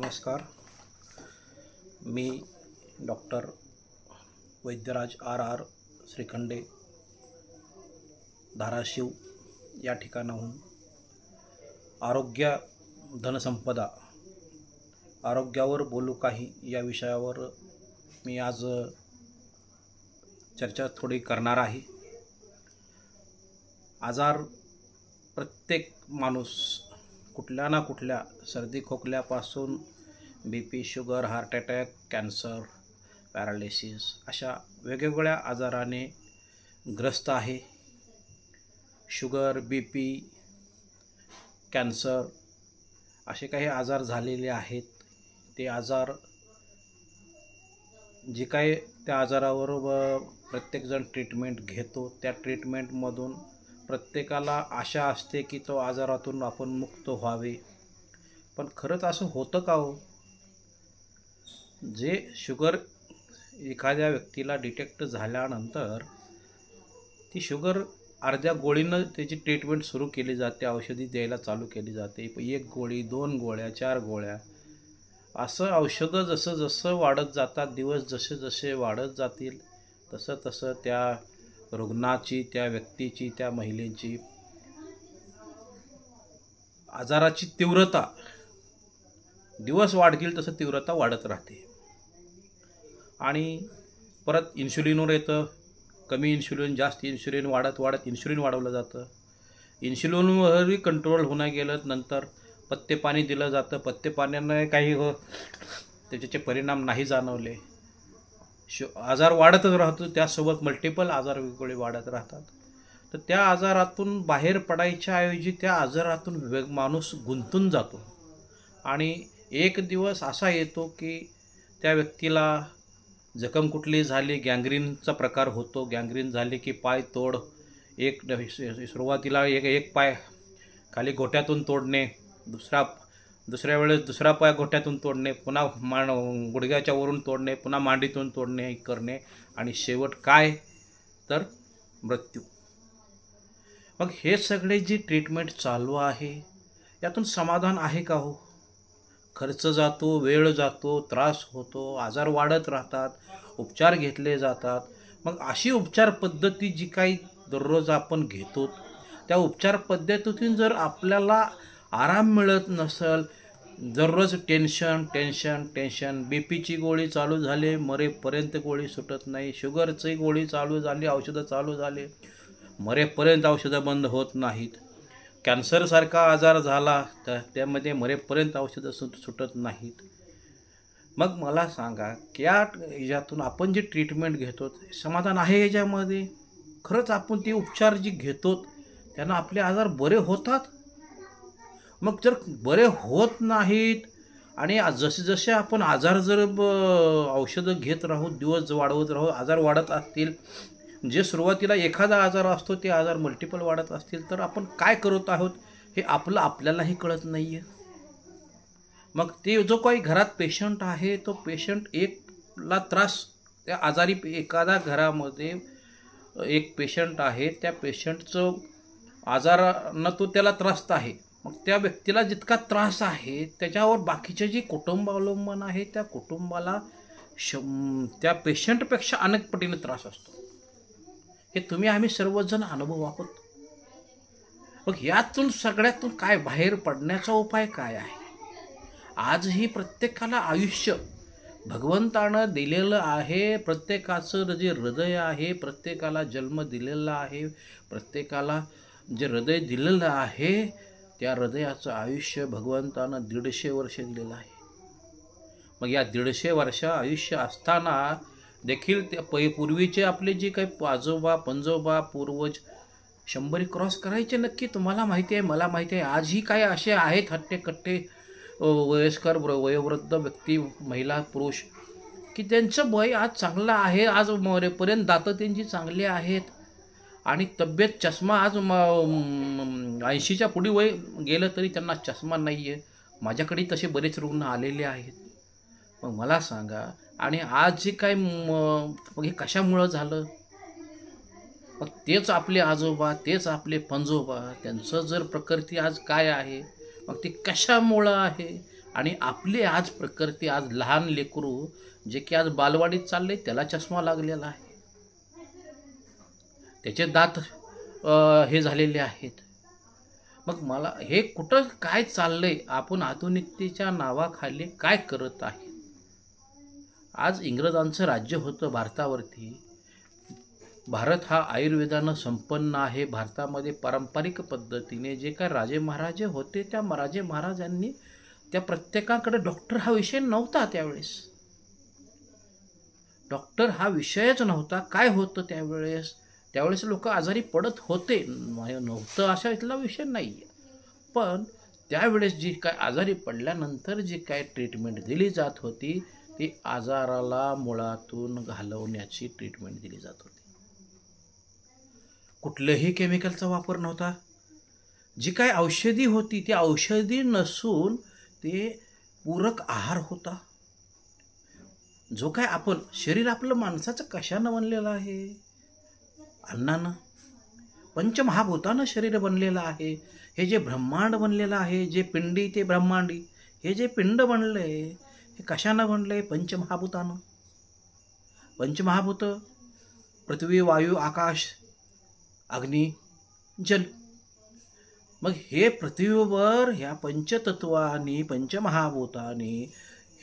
नमस्कार. मी डॉक्टर वैद्यराज आर श्रीखंडे, धाराशिव या ठिकाणाहून आरोग्य धनसंपदा आरोग्यावर बोलू काही या विषयावर मी आज चर्चा थोडी करणार आहे. आजार प्रत्येक माणूस कुठल्या ना कुठल्या सर्दी खोकल्यापासून BP, sugar, heart attack, cancer, paralysis अशा वेगवेगळ्या आजाराने ग्रस्त आहे. शुगर, BP, कॅन्सर असे काही आजार झालेले आहेत. ते आजार जे काही त्या आजारावर प्रत्येकजण ट्रीटमेंट घेतो, त्या ट्रीटमेंटमधून प्रत्येकाला आशा असते की तो आजारातून आपण मुक्त व्हावे. पण खरंच असं होतं का हो? जे शुगर एखाद्या व्यक्तीला डिटेक्ट झाल्यानंतर ती शुगर अर्ध्या गोळीनं त्याची ट्रीटमेंट सुरू केली जाते, औषधी द्यायला चालू केली जाते. 1 गोळी, 2 गोळ्या, 4 गोळ्या असं औषधं जसं जसं वाढत जातात, दिवस जसे जसे वाढत जातील तसं तसं त्या रुग्णाची, त्या व्यक्तीची, त्या महिलेची आजाराची तीव्रता दिवस वाढतील तसं तीव्रता वाढत राहते. आणि परत इन्शुलिनवर येतं. कमी इन्शुलिन, जास्त इन्शुलिन वाढत वाढत इन्शुलिन वाढवलं जातं. इन्शुलिनवरही कंट्रोल होणं गेलं, नंतर पथ्यपाणी दिलं जातं. पथ्यपाण्याने काही त्याचे परिणाम नाही जाणवले. आजार वाढतच राहतो, त्यासोबत मल्टिपल आजार वेगवेगळे वाढत राहतात. तर त्या आजारातून बाहेर पडायच्या ऐवजी त्या आजारातून माणूस गुंतून जातो. आणि एक दिवस असा येतो की त्या व्यक्तीला जखम कुठली झाली, गँग्रीनचा प्रकार होतो. गँग्रीन झाली की पाय तोड, सुरुवातीला एक पाय खाली घोट्यातून तोडणे, दुसऱ्या वेळेस दुसरा पाय घोट्यातून तोडणे, पुन्हा गुडघ्याच्या वरून तोडणे, पुन्हा मांडीतून तोडणे करणे, आणि शेवट काय तर मृत्यू. मग हे सगळे जी ट्रीटमेंट चालू आहे यातून समाधान आहे का हो? खर्च जातो, वेळ जातो, त्रास होतो, आजार वाढत राहतात, उपचार घेतले जातात. मग अशी उपचार पद्धती जी काही दररोज आपण घेतो, त्या उपचार पद्धतीतून जर आपल्याला आराम मिळत नसेल, दररोज टेन्शन टेन्शन टेन्शन, BPची गोळी चालू झाली, मरेपर्यंत गोळी सुटत नाही, शुगरची गोळी चालू झाली, औषधं चालू झाले, मरेपर्यंत औषधं बंद होत नाहीत, कॅन्सरसारखा आजार झाला तर त्यामध्ये मरेपर्यंत औषधं सुटत नाहीत. मग मला सांगा की यातून आपण जे ट्रीटमेंट घेतो समाधान आहे याच्यामध्ये? खरंच आपण ते उपचार जे घेतो त्यांना आपले आजार बरे होतात? मग जर बरे होत नाहीत आणि जसे जसे आपण आजार जर औषधं घेत राहू, दिवस वाढवत राहू, आजार वाढत असतील, जे सुरुवातीला एखादा आजार असतो ते आजार मल्टिपल वाढत असतील, तर आपण काय करत आहोत हे आपल्यालाही कळत नाही आहे. मग ते जो काही घरात पेशंट आहे, तो पेशंट एकला त्रास, त्या आजारी एखादा घरामध्ये एक पेशंट आहे, त्या पेशंटचं आजारानं तो त्याला त्रस्त आहे. मग त्या व्यक्तीला जितका त्रास आहे त्याच्यावर बाकीचे जे कुटुंब अवलंबन आहे, त्या कुटुंबाला त्या पेशंटपेक्षा अनेक पटीने त्रास असतो. हे तुम्ही आम्ही सर्वजण अनुभव आहोत. मग यातून सगळ्यातून काय बाहेर पडण्याचा उपाय काय आहे? आजही प्रत्येकाला आयुष्य भगवंतानं दिलेलं आहे. प्रत्येकाचं जे हृदय आहे, प्रत्येकाला जन्म दिलेला आहे, प्रत्येकाला जे हृदय दिलेलं आहे त्या हृदयाचं आयुष्य भगवंतानं 150 वर्ष दिलेलं आहे. मग या 150 वर्ष आयुष्य असताना देखील ते पूर्वीचे आपले जे काही आजोबा पंजोबा पूर्वज 100 क्रॉस करायचे नक्की. तुम्हाला माहिती आहे, मला माहिती आहे. आजही काही असे आहेत हट्टेकट्टे वयस्कर वयोवृद्ध व्यक्ती, महिला पुरुष, की त्यांचं वय आज चांगलं आहे, आज मरेपर्यंत दातं त्यांची चांगली आहेत आणि तब्येत, चष्मा आज 80च्या पुढे वय गेलं तरी त्यांना चष्मा नाही आहे. माझ्याकडे तसे बरेच रुग्ण आलेले आहेत. मग मला सांगा, आणि आज जे काय मग हे कशामुळं झालं? मग तेच आपले आजोबा, तेच आपले पंजोबा, त्यांचं जर प्रकृती आज काय आहे, मग ते कशामुळं आहे आणि आपली आज प्रकृती, आज लहान लेकरू जे की आज बालवाडीत चालले त्याला चष्मा लागलेला आहे, त्याचे दात हे झालेले आहेत. मग मला हे कुठं काय चाललंय, आपण आधुनिकतेच्या नावाखाली काय करत आहे. आज इंग्रजांचं राज्य होतं भारतावरती. भारत हा आयुर्वेदानं संपन्न आहे. भारतामध्ये पारंपरिक पद्धतीने जे काय राजे महाराजे होते, त्या राजे महाराजांनी त्या प्रत्येकाकडे डॉक्टर हा विषय नव्हता. डॉक्टर हा विषयच नव्हता. काय होतं त्यावेळेस लोक आजारी पडत होते, नव्हतं अशा इथला विषय नाही. पण त्यावेळेस जी काय आजारी पडल्यानंतर जी काय ट्रीटमेंट दिली जात होती, ती आजाराला मुळातून घालवण्याची ट्रीटमेंट दिली जात होती. कुठल्याही केमिकलचा वापर नव्हता. जी काय औषधी होती ती औषधी नसून ते पूरक आहार होता. जो काय आपण शरीर आपलं माणसाचं कशानं बनलेलं आहे? अन्नानं. पंचमहाभूतानं शरीर बनलेलं आहे. हे जे ब्रह्मांड बनलेलं आहे, जे पिंडी ते ब्रह्मांडी, हे जे पिंड बनलंय हे कशानं बनलंय? पंचमहाभूतानं. पंचमहाभूत पृथ्वी, वायू, आकाश, अग्नी, जल. मग हे पृथ्वीवर ह्या पंचतत्वानी, पंचमहाभूतानी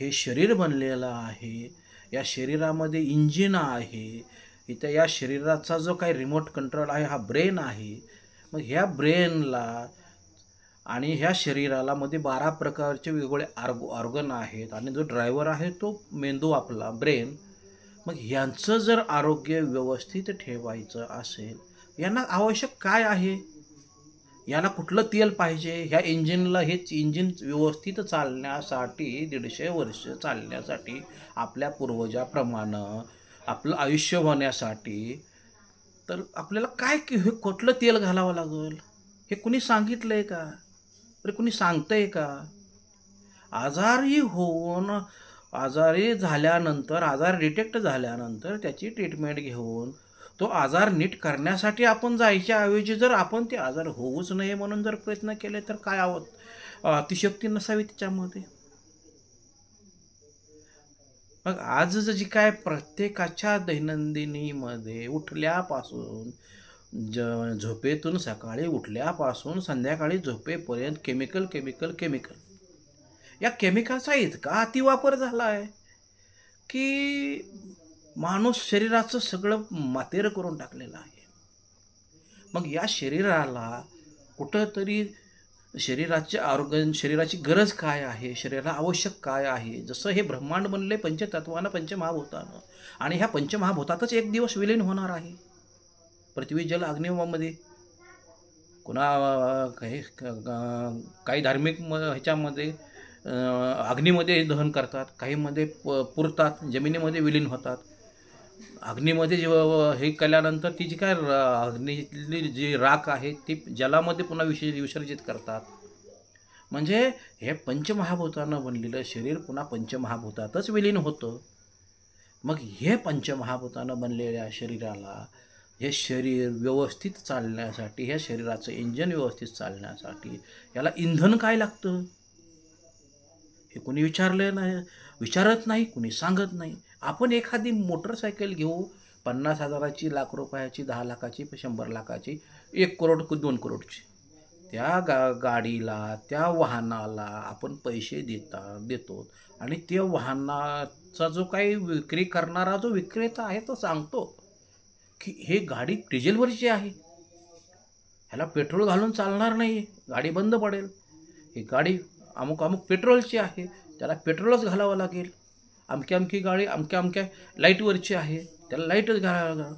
हे शरीर बनलेलं आहे. या शरीरामध्ये इंजिन आहे. इथं या शरीराचा जो काही रिमोट कंट्रोल आहे हा ब्रेन आहे. मग ह्या ब्रेनला आणि ह्या शरीराला मध्ये 12 प्रकारचे वेगवेगळे ऑर्गन आहेत आणि जो ड्रायव्हर आहे तो मेंदू आपला ब्रेन. मग यांचं जर आरोग्य व्यवस्थित ठेवायचं असेल, यांना आवश्यक काय आहे? याला कुठलं तेल पाहिजे? ह्या इंजिनला, हेच इंजिन व्यवस्थित चालण्यासाठी 150 वर्ष चालण्यासाठी आपल्या पूर्वजाप्रमाणे आपलं आयुष्य होण्यासाठी तर आपल्याला काय हे कुठलं तेल घालावं लागेल? हे कुणी सांगितलंय का? अरे कुणी सांगतंय का? आजारी झाल्यानंतर, आजार डिटेक्ट झाल्यानंतर त्याची ट्रीटमेंट घेऊन तो आजार नीट करण्यासाठी आपण जायच्या ऐवजी जर आपण ते आजार होऊच नये म्हणून जर प्रयत्न केले तर काय अतिशक्ती नसावी त्याच्यामध्ये. मग आज जी काय प्रत्येकाच्या दैनंदिनीमध्ये उठल्यापासून झोपेतून सकाळी उठल्यापासून संध्याकाळी झोपेपर्यंत केमिकल. या केमिकलचा इतका अतिवापर झाला आहे की माणूस शरीराचं सगळं मातेरं करून टाकलेलं आहे. मग या शरीराला कुठंतरी शरीराचे ऑर्गन, शरीराची गरज काय आहे, शरीराला आवश्यक काय आहे? जसं हे ब्रह्मांड बनले पंचतत्वानं, पंचमहाभूतानं, आणि ह्या पंचमहाभूतातच एक दिवस विलीन होणार आहे. पृथ्वी, जल, अग्निमध्ये. काही धार्मिक ह्याच्यामध्ये अग्नीमध्ये दहन करतात, काहीमध्ये पुरतात, जमिनीमध्ये विलीन होतात. अग्नीमध्ये हे केल्यानंतर ती जी काय अग्नीतली जी राख आहे ती जलामध्ये पुन्हा विसर्जित करतात. म्हणजे हे पंचमहाभूतानं बनलेलं शरीर पुन्हा पंचमहाभूतातच विलीन होतं. मग हे पंचमहाभूतानं बनलेल्या शरीराला, हे शरीर व्यवस्थित चालण्यासाठी, ह्या शरीराचं इंजन व्यवस्थित चालण्यासाठी याला इंधन काय लागतं हे कुणी विचारत नाही, कुणी सांगत नाही. आपण एखादी मोटरसायकल घेऊ 50,000ची, लाख रुपयाची, 10 लाखाची, 100 लाखाची, 1 करोड, 2 करोडची. त्या गाडीला, त्या वाहनाला आपण पैसे देतो आणि त्या वाहनाचा जो काही विक्री करणारा जो विक्रेता आहे तो सांगतो की हे गाडी डिझेलवरची आहे, ह्याला पेट्रोल घालून चालणार नाही, गाडी बंद पडेल. ही गाडी अमुक पेट्रोलची आहे, त्याला पेट्रोलच घालावं लागेल. अमकी गाडी अमक्या लाईटवरची आहे, त्याला लाईटच घालावं लागेल.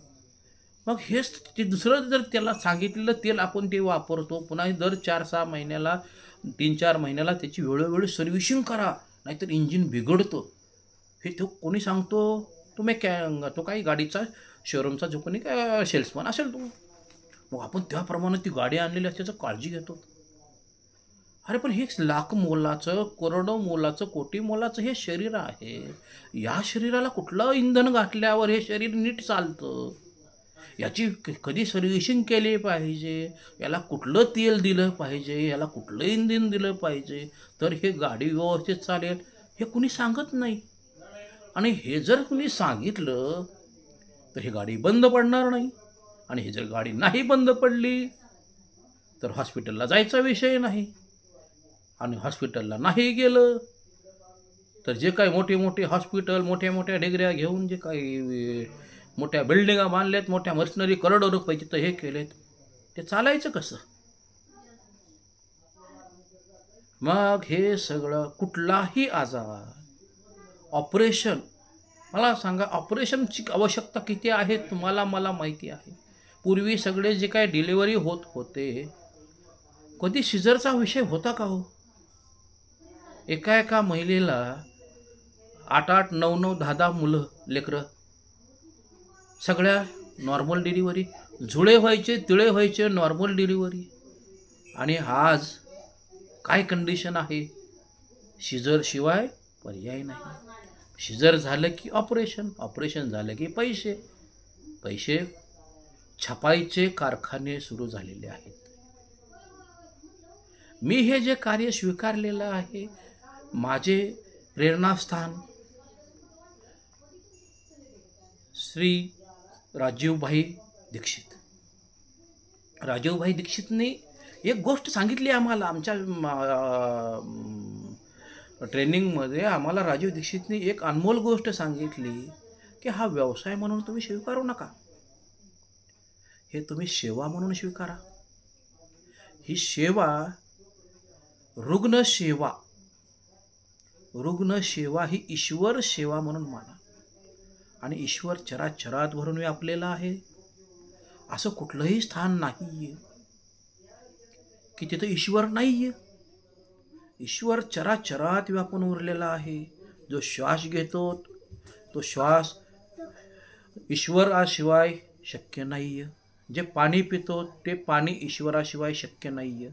मग हेच ते दुसरं जर त्याला सांगितलेलं तेल आपण ते वापरतो, पुन्हा दर 4-6 महिन्याला, 3-4 महिन्याला त्याची वेळोवेळी सर्व्हिसिंग करा, नाहीतर इंजिन बिघडतं. हे तो कोणी सांगतो? तो काही गाडीचा शोरूमचा जो कोणी काय सेल्समन असेल तो. मग आपण त्याप्रमाणे ती गाडी आणलेली असते त्याचं काळजी घेतो. अरे पण हे लाख मोलाचं, करोडो मोलाचं, कोटी मोलाचं हे शरीर आहे. या शरीराला कुठलं इंधन घातल्यावर हे शरीर नीट चालतं? याची कधी सर्व्हिसिंग केली पाहिजे, याला कुठलं तेल दिलं पाहिजे, याला कुठलं इंजिन दिलं पाहिजे तर हे गाडी व्यवस्थित चालेल, हे कुणी सांगत नाही. आणि हे जर कुणी सांगितलं तर ही गाडी बंद पडणार नाही. आणि ही जर गाडी नाही बंद पडली तर हॉस्पिटलला जायचा विषय नाही. आणि हॉस्पिटलला नाही गेलं तर जे काही मोठे मोठे हॉस्पिटल, मोठ्या मोठ्या डिग्र्या घेऊन जे काही मोठ्या बिल्डिंगा बांधल्यात, मोठ्या मशिनरी करोडो रुपयाची तर हे केलेत, ते चालायचं कसं? मग हे सगळं कुठलाही आजार, ऑपरेशन, मला सांगा ऑपरेशनची आवश्यकता किती आहे तुम्हाला मला माहिती आहे. पूर्वी सगळे जे काय डिलिव्हरी होत होते, कधी सिझरचा विषय होता का हो? एका एका महिलेला 8-8, 9-9, 10-10 मुलं, लेकरं, सगळ्या नॉर्मल डिलिव्हरी, जुळे व्हायचे, तिळे व्हायचे, नॉर्मल डिलिव्हरी. आणि आज काय कंडिशन आहे? सिझर शिवाय पर्याय नाही. सिझर झालं की ऑपरेशन, ऑपरेशन झालं की पैसे, पैसे छापायचे कारखाने सुरू झालेले आहेत. मी हे जे कार्य स्वीकारलेलं आहे, माझे प्रेरणास्थान श्री राजीवभाई दीक्षित. राजीवभाई दीक्षितने एक गोष्ट सांगितली आम्हाला. आमच्या ट्रेनिंगमध्ये आम्हाला राजीव दीक्षितने एक अनमोल गोष्ट सांगितली की हा व्यवसाय म्हणून तुम्ही स्वीकारू नका, हे तुम्ही सेवा म्हणून स्वीकारा. ही सेवा रुग्णसेवा, रुग्णसेवा ही ईश्वर सेवा म्हणून माना. आणि ईश्वर चराचरात भरून व्यापलेला आहे. असं कुठलंही स्थान नाहीये की तिथं ईश्वर नाहीये. ईश्वर चराचरात व्यापून उरलेला आहे. जो श्वास घेतो तो श्वास ईश्वराशिवाय शक्य नाहीये. जे पाणी पितो ते पाणी ईश्वराशिवाय शक्य नाहीये.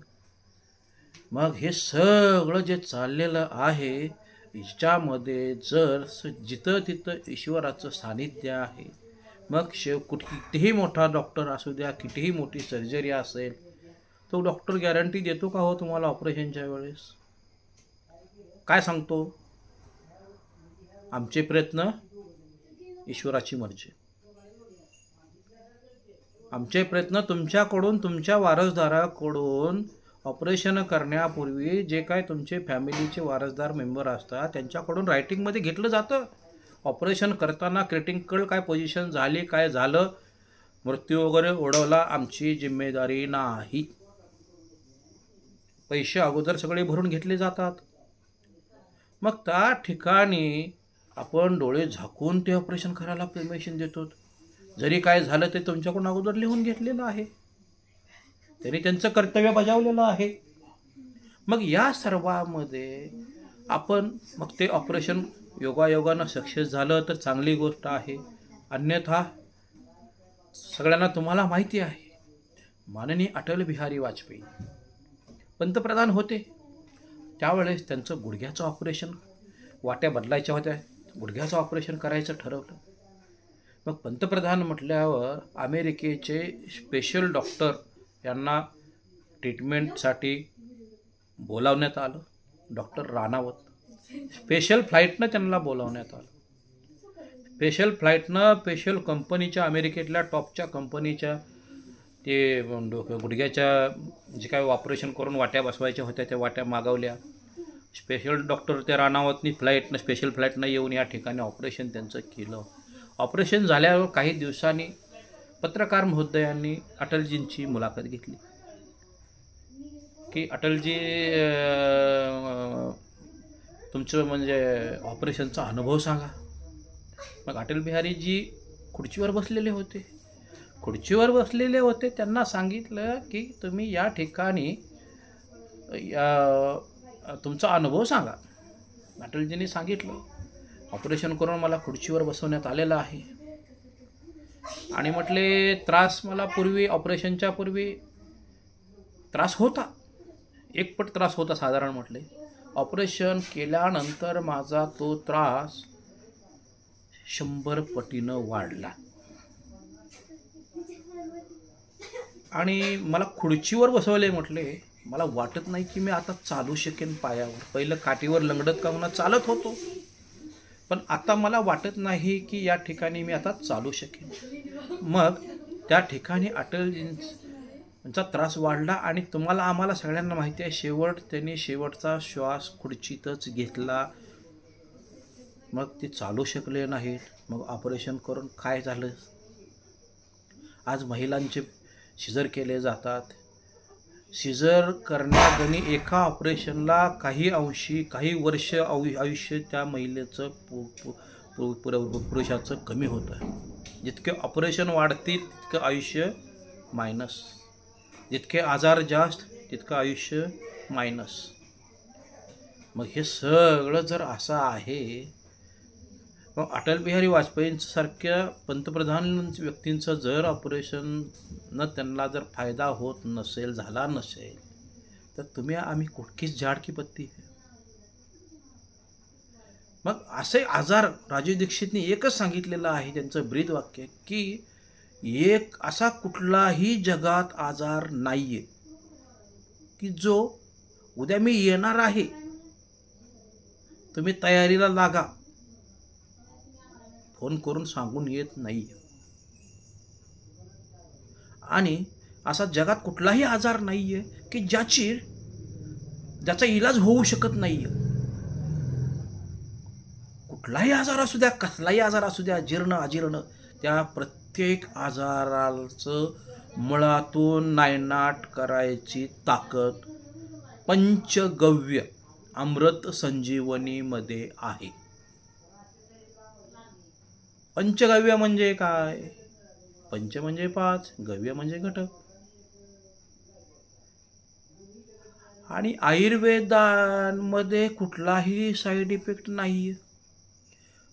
मग हे सगळं जे चाललेलं आहे, याच्यामध्ये जर जिथं तिथं ईश्वराचं सानिध्य आहे, मग कितीही मोठा डॉक्टर असू द्या, कितीही मोठी सर्जरी असेल, तो डॉक्टर गॅरंटी देतो का हो तुम्हाला ऑपरेशनच्या वेळेस? काय सांगतो? आमचे प्रयत्न, ईश्वराची मर्जी. आमचे प्रयत्न तुमच्याकडून, तुमच्या वारसदाराकडून ऑपरेशन करण्यापूर्वी जे काय तुमचे फॅमिलीचे वारसदार मेंबर असतात त्यांच्याकडून रायटिंगमध्ये घेतलं जातं. ऑपरेशन करताना क्रिटिकल काय पोझिशन झाली, काय झालं, मृत्यू वगैरे ओढवला, आमची जिम्मेदारी नाही. पैसे अगोदर सगळे भरून घेतले जातात. मग त्या ठिकाणी आपण डोळे झाकून ते ऑपरेशन करायला परमिशन देतो. जरी काय झालं ते तुमच्याकडून अगोदर लिहून घेतलेलं आहे, तरी त्यांचं कर्तव्य बजावलेलं आहे. मग या सर्वामध्ये आपण मग ते ऑपरेशन योगायोगानं सक्सेस झालं तर चांगली गोष्ट आहे. अन्यथा सगळ्यांना तुम्हाला माहिती आहे, माननीय अटल बिहारी वाजपेयी पंतप्रधान होते त्यावेळेस त्यांचं गुडघ्याचं ऑपरेशन, वाट्या बदलायच्या होत्या, गुडघ्याचं ऑपरेशन करायचं ठरवलं. मग पंतप्रधान म्हटल्यावर अमेरिकेचे स्पेशल डॉक्टर यांना ट्रीटमेंटसाठी बोलावण्यात आलं. डॉक्टर रानावत, स्पेशल फ्लाईटनं त्यांना बोलावण्यात आलं. स्पेशल फ्लाईटनं स्पेशल कंपनीच्या, अमेरिकेतल्या टॉपच्या कंपनीच्या ते गुडघ्याच्या जे काय ऑपरेशन करून वाट्या बसवायच्या होत्या त्या वाट्या मागवल्या. स्पेशल डॉक्टर त्या रानावतनी फ्लाईटनं, स्पेशल फ्लाईटनं येऊन या ठिकाणी ऑपरेशन त्यांचं केलं. ऑपरेशन झाल्यावर काही दिवसांनी पत्रकार महोदयांनी अटलजींची मुलाखत घेतली की अटलजी तुमचं म्हणजे ऑपरेशनचा अनुभव सांगा. मग अटल बिहारीजी खुर्चीवर बसलेले होते. त्यांना सांगितलं की तुम्ही या ठिकाणी तुमचा अनुभव सांगा. अटलजींनी सांगितलं, ऑपरेशन करून मला खुर्चीवर बसवण्यात आलेलं आहे आणि म्हटले त्रास मला पूर्वी, ऑपरेशनच्या पूर्वी त्रास होता, एकपट त्रास होता साधारण. म्हटले ऑपरेशन केल्यानंतर माझा तो त्रास 100 पटीनं वाढला. आणि मला खुर्चीवर बसवले. म्हटले मला वाटत नाही की मी आता चालू शकेन पायावर. पहिलं काठीवर लंगडत का होईना चालत होतो, पण आता मला वाटत नाही की या ठिकाणी मी आता चालू शकेन. मग त्या ठिकाणी अटलजींचा त्रास वाढला आणि तुम्हाला आम्हाला सगळ्यांना माहिती आहे त्यांनी शेवटचा श्वास खुर्चीतच घेतला. मग ते चालू शकले नाहीत. मग ऑपरेशन करून काय झालं? आज महिलांचे सिजर केले जातात. सिजर करण्यागणी एका ऑपरेशनला काही वर्ष आयुष्य त्या महिलेचं पुरुषाचं कमी होतं. जितके ऑपरेशन वाढतील तितकं आयुष्य मायनस, जितके आजार जास्त तितकं आयुष्य मायनस. मग हे सगळं जर असं आहे, मग अटल बिहारी वाजपेयींसारख्या पंतप्रधान व्यक्तींचं जर ऑपरेशन त्यांना जर फायदा होत नसेल, झाला नसेल, तर तुम्ही आम्ही कुठकीच झाड की पत्ती. मग असे आजार राजीव दीक्षितने एकच सांगितलेलं आहे, त्यांचं ब्रीद वाक्य, की एक असा कुठलाही जगात आजार नाहीये की जो उद्या मी येणार आहे, तुम्ही तयारीला लागा, फोन करून सांगून येत नाही. आणि असा जगात कुठलाही आजार नाहीये की ज्याचा इलाज होऊ शकत नाहीये. कुठलाही आजार असू द्या, कसलाही आजार असू द्या, जीर्ण अजीर्ण, त्या प्रत्येक आजाराचं मुळातून नायनाट करायची ताकद पंचगव्य अमृत संजीवनीमध्ये आहे. पंचगव्य म्हणजे काय? पंच म्हणजे 5, गव्य म्हणजे घटक. आणि आयुर्वेदामध्ये कुठलाही साईड इफेक्ट नाहीये.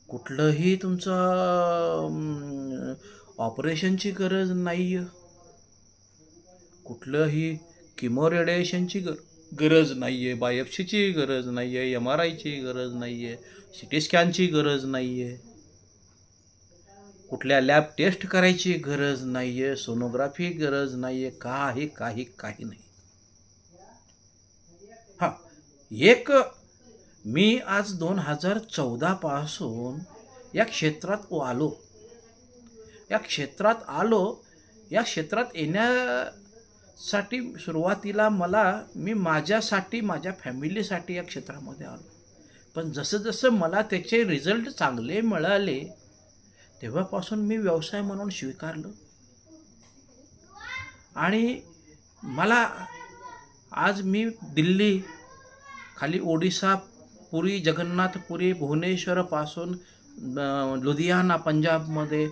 कुठलंही तुमचं ऑपरेशनची गरज नाहीये. कुठलंही किमो रेडिएशनची गरज नाहीये. बायोप्सीची गरज नाहीये. MRIची गरज नाहीये. CT स्कॅनची गरज नाहीये. कुठल्या लॅब टेस्ट करायची गरज नाहीये. सोनोग्राफी गरज नाहीये. काही नाही. हा, एक मी आज 2014 पासून या क्षेत्रात आलो. या क्षेत्रात येण्यासाठी सुरुवातीला मी माझ्यासाठी, माझ्या फॅमिलीसाठी या क्षेत्रामध्ये आलो. पण जसं मला त्याचे रिझल्ट चांगले मिळाले, तेव्हापासून मी व्यवसाय म्हणून स्वीकारलं. आणि मला आज मी दिल्ली, खाली ओडिसा, पुरी, जगन्नाथपुरी, भुवनेश्वरपासून लुधियाना पंजाबमध्ये,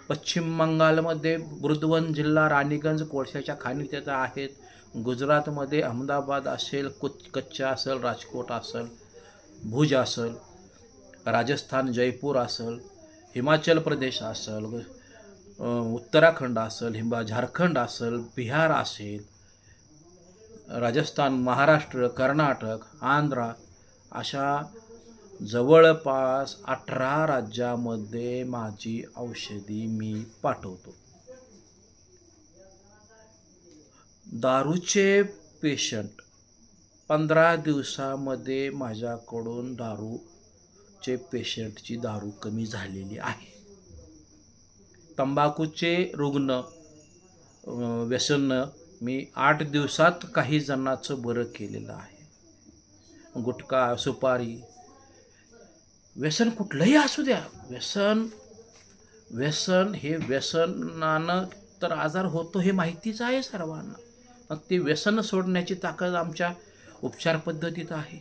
पश्चिम बंगालमध्ये बुर्दवन जिल्हा, राणीगंज कोळशाच्या खाणी त्याचं आहेत. गुजरातमध्ये अहमदाबाद असेल, कच्छ असेल, राजकोट असेल, भुज असेल, राजस्थान जयपूर असेल, हिमाचल प्रदेश असेल, उत्तराखंड असेल, झारखंड असेल, बिहार असेल, राजस्थान, महाराष्ट्र, कर्नाटक, आंध्र, अशा जवळपास 18 राज्यामध्ये माझी औषधी मी पाठवतो. दारूचे पेशंट 15 दिवसामध्ये माझ्याकडून दारूचे पेशंटची दारू कमी झालेली आहे. तंबाखूचे रुग्ण, व्यसन मी 8 दिवसात काही जणांचं बरं केलेलं आहे. गुटखा, सुपारी, व्यसन कुठलंही असू द्या, व्यसन हे व्यसनानं तर आजार होतो हे माहितीच आहे सर्वांना. मग ते व्यसन सोडण्याची ताकद आमच्या उपचार पद्धतीत आहे.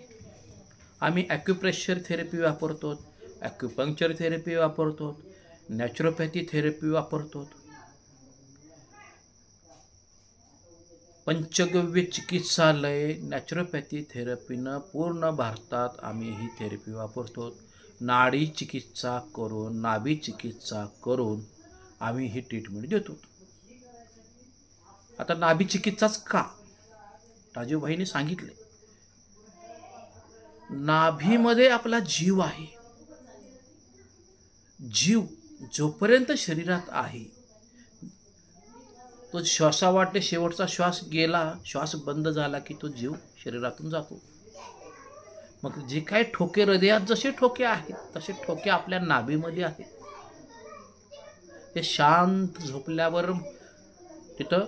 आम्ही ॲक्युप्रेशर थेरपी वापरतो, ॲक्युपंक्चर थेरपी वापरतो, नॅचरोपॅथी थेरपी वापरतो. पंचगव्य चिकित्सालय नॅचरोपॅथी थेरपीनं पूर्ण भारतात आम्ही ही थेरपी वापरतो. नाडी चिकित्सा करून, नाभी चिकित्सा करून आम्ही ही ट्रीटमेंट देतो. आता नाभी चिकित्साच का? राजीवभाईंनी सांगितले, नाभीमध्ये आपला जीव आहे. जीव जोपर्यंत शरीरात आहे, तो श्वासावाटे शेवटचा श्वास गेला, श्वास बंद झाला की तो जीव शरीरातून जातो. मग जे काही ठोके हृदयात जसे ठोके आहेत तसे ठोके आपल्या नाभीमध्ये आहेत. ते शांत झोपल्यावर तिथं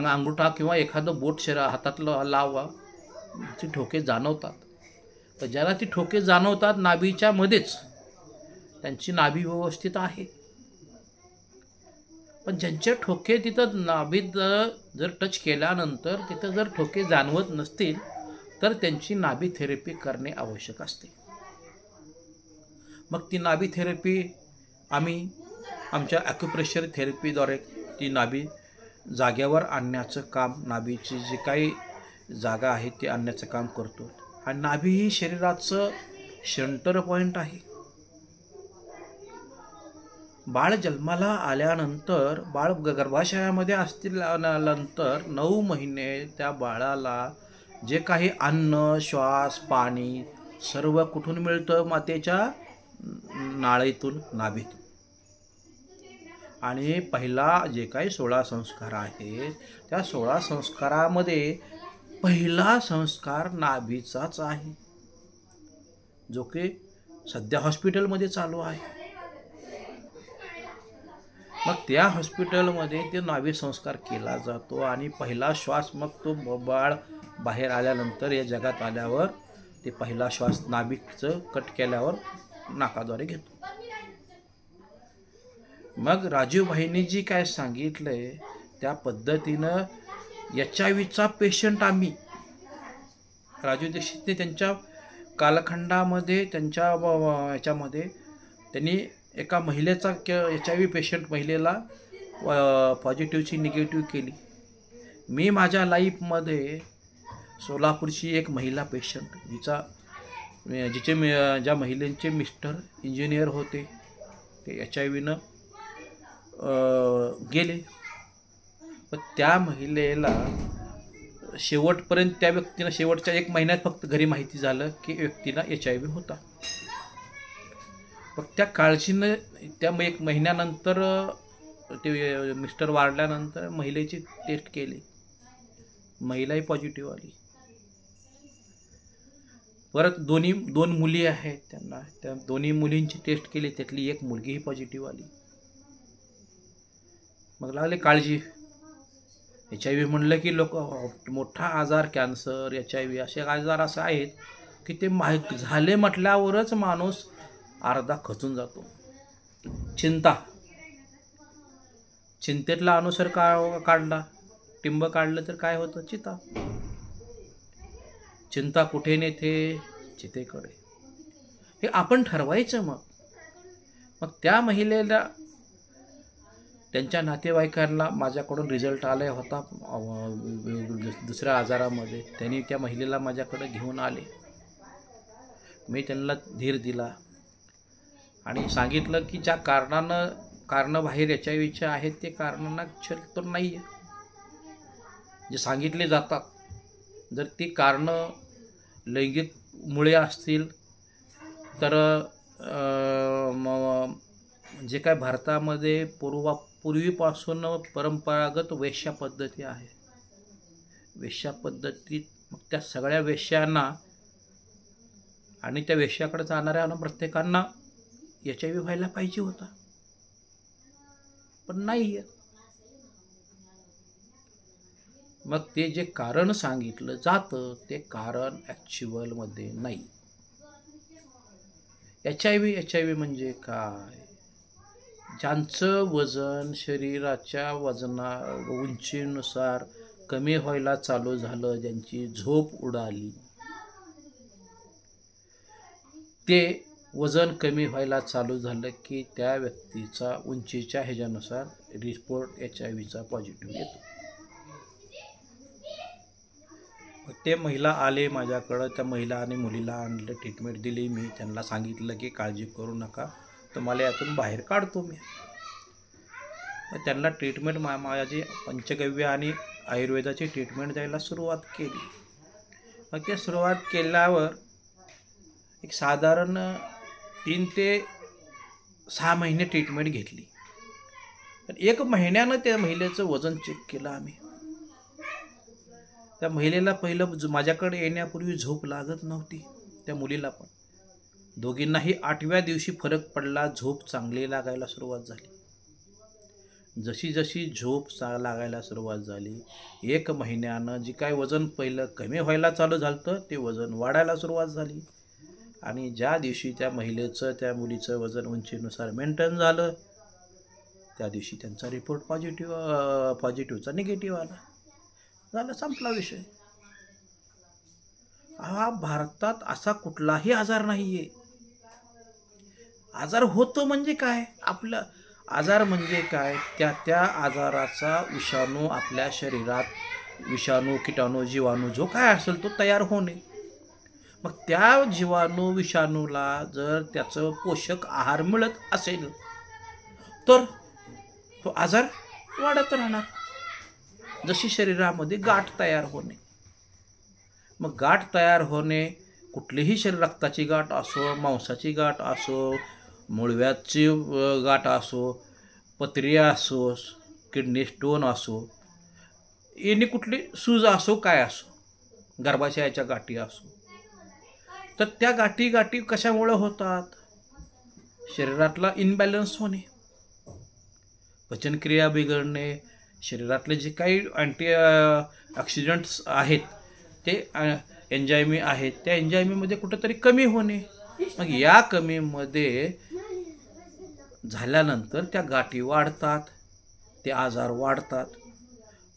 अंगठा किंवा एखादं बोट हातातलं लावा, ती ठोके जाणवतात. तर ज्याला ती ठोके जाणवतात नाभीच्या मध्येच, त्यांची नाभी व्यवस्थित आहे. पण ज्यांचे ठोके तिथं नाभीत जर टच केल्यानंतर तिथं जर ठोके जाणवत नसतील तर त्यांची नाभी थेरपी करणे आवश्यक असते. मग ती नाभी थेरपी आम्ही आमच्या ॲक्युप्रेशर थेरपीद्वारे ती नाभी जाग्यावर आणण्याचं काम, नाभीची जी काही जागा आहे ती आणण्याचं काम करतो. आणि नाभी ही शरीराचं सेंटर पॉईंट आहे. बाळ जन्माला आल्यानंतर, बाळ गर्भाशयामध्ये असल्यानंतर 9 महिने त्या बाळाला जे काही अन्न, श्वास, पाणी सर्व कुठून मिळतं? मातेच्या नाळीतून, नाभीतून. आणि पहिला जे काही 16 संस्कार आहेत त्या 16 संस्कारामध्ये पहिला संस्कार नाभीचाच आहे, जो की सध्या हॉस्पिटलमध्ये चालू आहे. मग त्या हॉस्पिटलमध्ये ते नाभी संस्कार केला जातो आणि पहिला श्वास मग तो बाळ बाहेर आल्यानंतर, या जगात आल्यावर ते पहिला श्वास नाभीचं कट केल्यावर नाकाद्वारे घेतो. मग राजीवभाईंनी जी काय सांगितलंय त्या पद्धतीनं HIV पेशंट आम्ही, राजीव दीक्षितने त्यांच्या कालखंडामध्ये, त्यांच्या याच्यामध्ये त्यांनी एका महिलेचा HIV पेशंट महिलेला पॉझिटिव्हची निगेटिव्ह केली. मी माझ्या लाईफमध्ये सोलापूरची एक महिला पेशंट, ज्या महिलेचे मिस्टर इंजिनियर होते, ते HIVनं गेले. पण त्या महिलेला शेवटपर्यंत, त्या व्यक्तीनं शेवटच्या 1 महिन्यात फक्त घरी माहिती झालं की व्यक्तीला HIV होता. मग त्या काळजीनं त्या 1 महिन्यानंतर ते मिस्टर वारल्यानंतर महिलेची टेस्ट केली, महिलाही पॉझिटिव्ह आली. परत 2 मुली आहेत त्यांना, त्या 2 मुलींची टेस्ट केली, त्यातली 1 मुलगीही पॉझिटिव्ह आली. मग लागले काळजी. HIV म्हणलं की लोक, मोठा आजार, कॅन्सर, HIV असे आजार असे आहेत की ते झाले म्हटल्यावरच माणूस अर्धा खचून जातो. चिंतेतला अनुसर काढला, टिंब काढलं तर काय होतं? चिता. चिंता कुठे नेते? चितेकडे. हे आपण ठरवायचं. मग त्या महिलेला, त्यांच्या नातेवाईकांना माझ्याकडून रिझल्ट आला होता दुसऱ्या आजारामध्ये. त्यांनी त्या महिलेला माझ्याकडे घेऊन आले. मी त्यांना धीर दिला आणि सांगितलं की ज्या कारणं बाहेर HIVचे आहेत ते कारणांना तर नाही आहे, जे सांगितले जातात. जर ती कारणं लैंगिक मुळे असतील तर जे काय भारतामध्ये पूर्वीपासून परंपरागत वेश्या पद्धती आहे, वेश्या पद्धतीत मग त्या सगळ्या वेश्यांना आणि त्या वेश्याकडे जाणाऱ्या प्रत्येकांना HIV व्हायला पाहिजे होता, पण नाही. मग ते जे कारण सांगितलं जातं ते कारण ॲक्च्युअलमध्ये नाही. HIV म्हणजे काय? ज्यांचं वजन शरीराच्या उंचीनुसार कमी व्हायला चालू झालं, ज्यांची झोप उडाली, ते वजन कमी व्हायला चालू झालं की त्या व्यक्तीचा उंचीच्या ह्याच्यानुसार रिपोर्ट HIVचा पॉझिटिव्ह येतो. ते महिला आले माझ्याकडं, त्या महिला आणि मुलीला आणलं, ट्रीटमेंट दिली. मी त्यांना सांगितलं की काळजी करू नका, तुम्हाला यातून बाहेर काढतो मी. त्यांना ट्रीटमेंट माझी पंचगव्य आणि आयुर्वेदाची ट्रीटमेंट द्यायला सुरुवात केली. मग ते सुरुवात केल्यावर एक साधारण 3 ते 6 महिने ट्रीटमेंट घेतली. 1 महिन्यानं त्या महिलेचं वजन चेक केलं आम्ही. त्या महिलेला पहिलं माझ्याकडे येण्यापूर्वी झोप लागत नव्हती, त्या मुलीला पण. दोघींनाही 8व्या दिवशी फरक पडला, झोप चांगली लागायला सुरुवात झाली. जशी जशी झोप लागायला सुरुवात झाली, 1 महिन्यानं जी काय वजन पहिलं कमी व्हायला चालू झालं ते वजन वाढायला सुरुवात झाली. आणि ज्या दिवशी त्या महिलेचं त्या वजन उंचीनुसार मेंटेन झालं, त्या दिवशी त्यांचा रिपोर्ट पॉझिटिव्हचा निगेटिव्ह आला. झालं, संपला विषय. हा भारतात असा कुठलाही आजार नाही आहे. आजार होतो म्हणजे काय, आपलं आजार म्हणजे काय, त्या आजाराचा विषाणू आपल्या शरीरात, विषाणू, कीटाणू, जीवाणू जो काय असेल तो तयार होणे. मग त्या जीवाणू विषाणूला जर त्याचं पोषक आहार मिळत असेल तर तो आजार वाढत राहणार. जशी शरीरामध्ये गाठ तयार होणे. मग गाठ तयार होणे, कुठलीही रक्ताची गाठ असो, मांसाची गाठ असो, मूळव्याधची गाठ असो, पथरी असो, किडनी स्टोन असो, याने कुठली सूज असो, काय असो, गर्भाशयाच्या गाठी असो, तर त्या गाठी कशामुळे होतात? शरीरातला इनबॅलन्स होणे, पचनक्रिया बिघडणे, शरीरातले जे काही ऑक्सिडंट्स आहेत ते एन्झायमी आहेत, त्या एन्झायमीमध्ये कुठंतरी कमी होणे. मग या कमीमध्ये झाल्यानंतर त्या गाठी वाढतात, ते आजार वाढतात.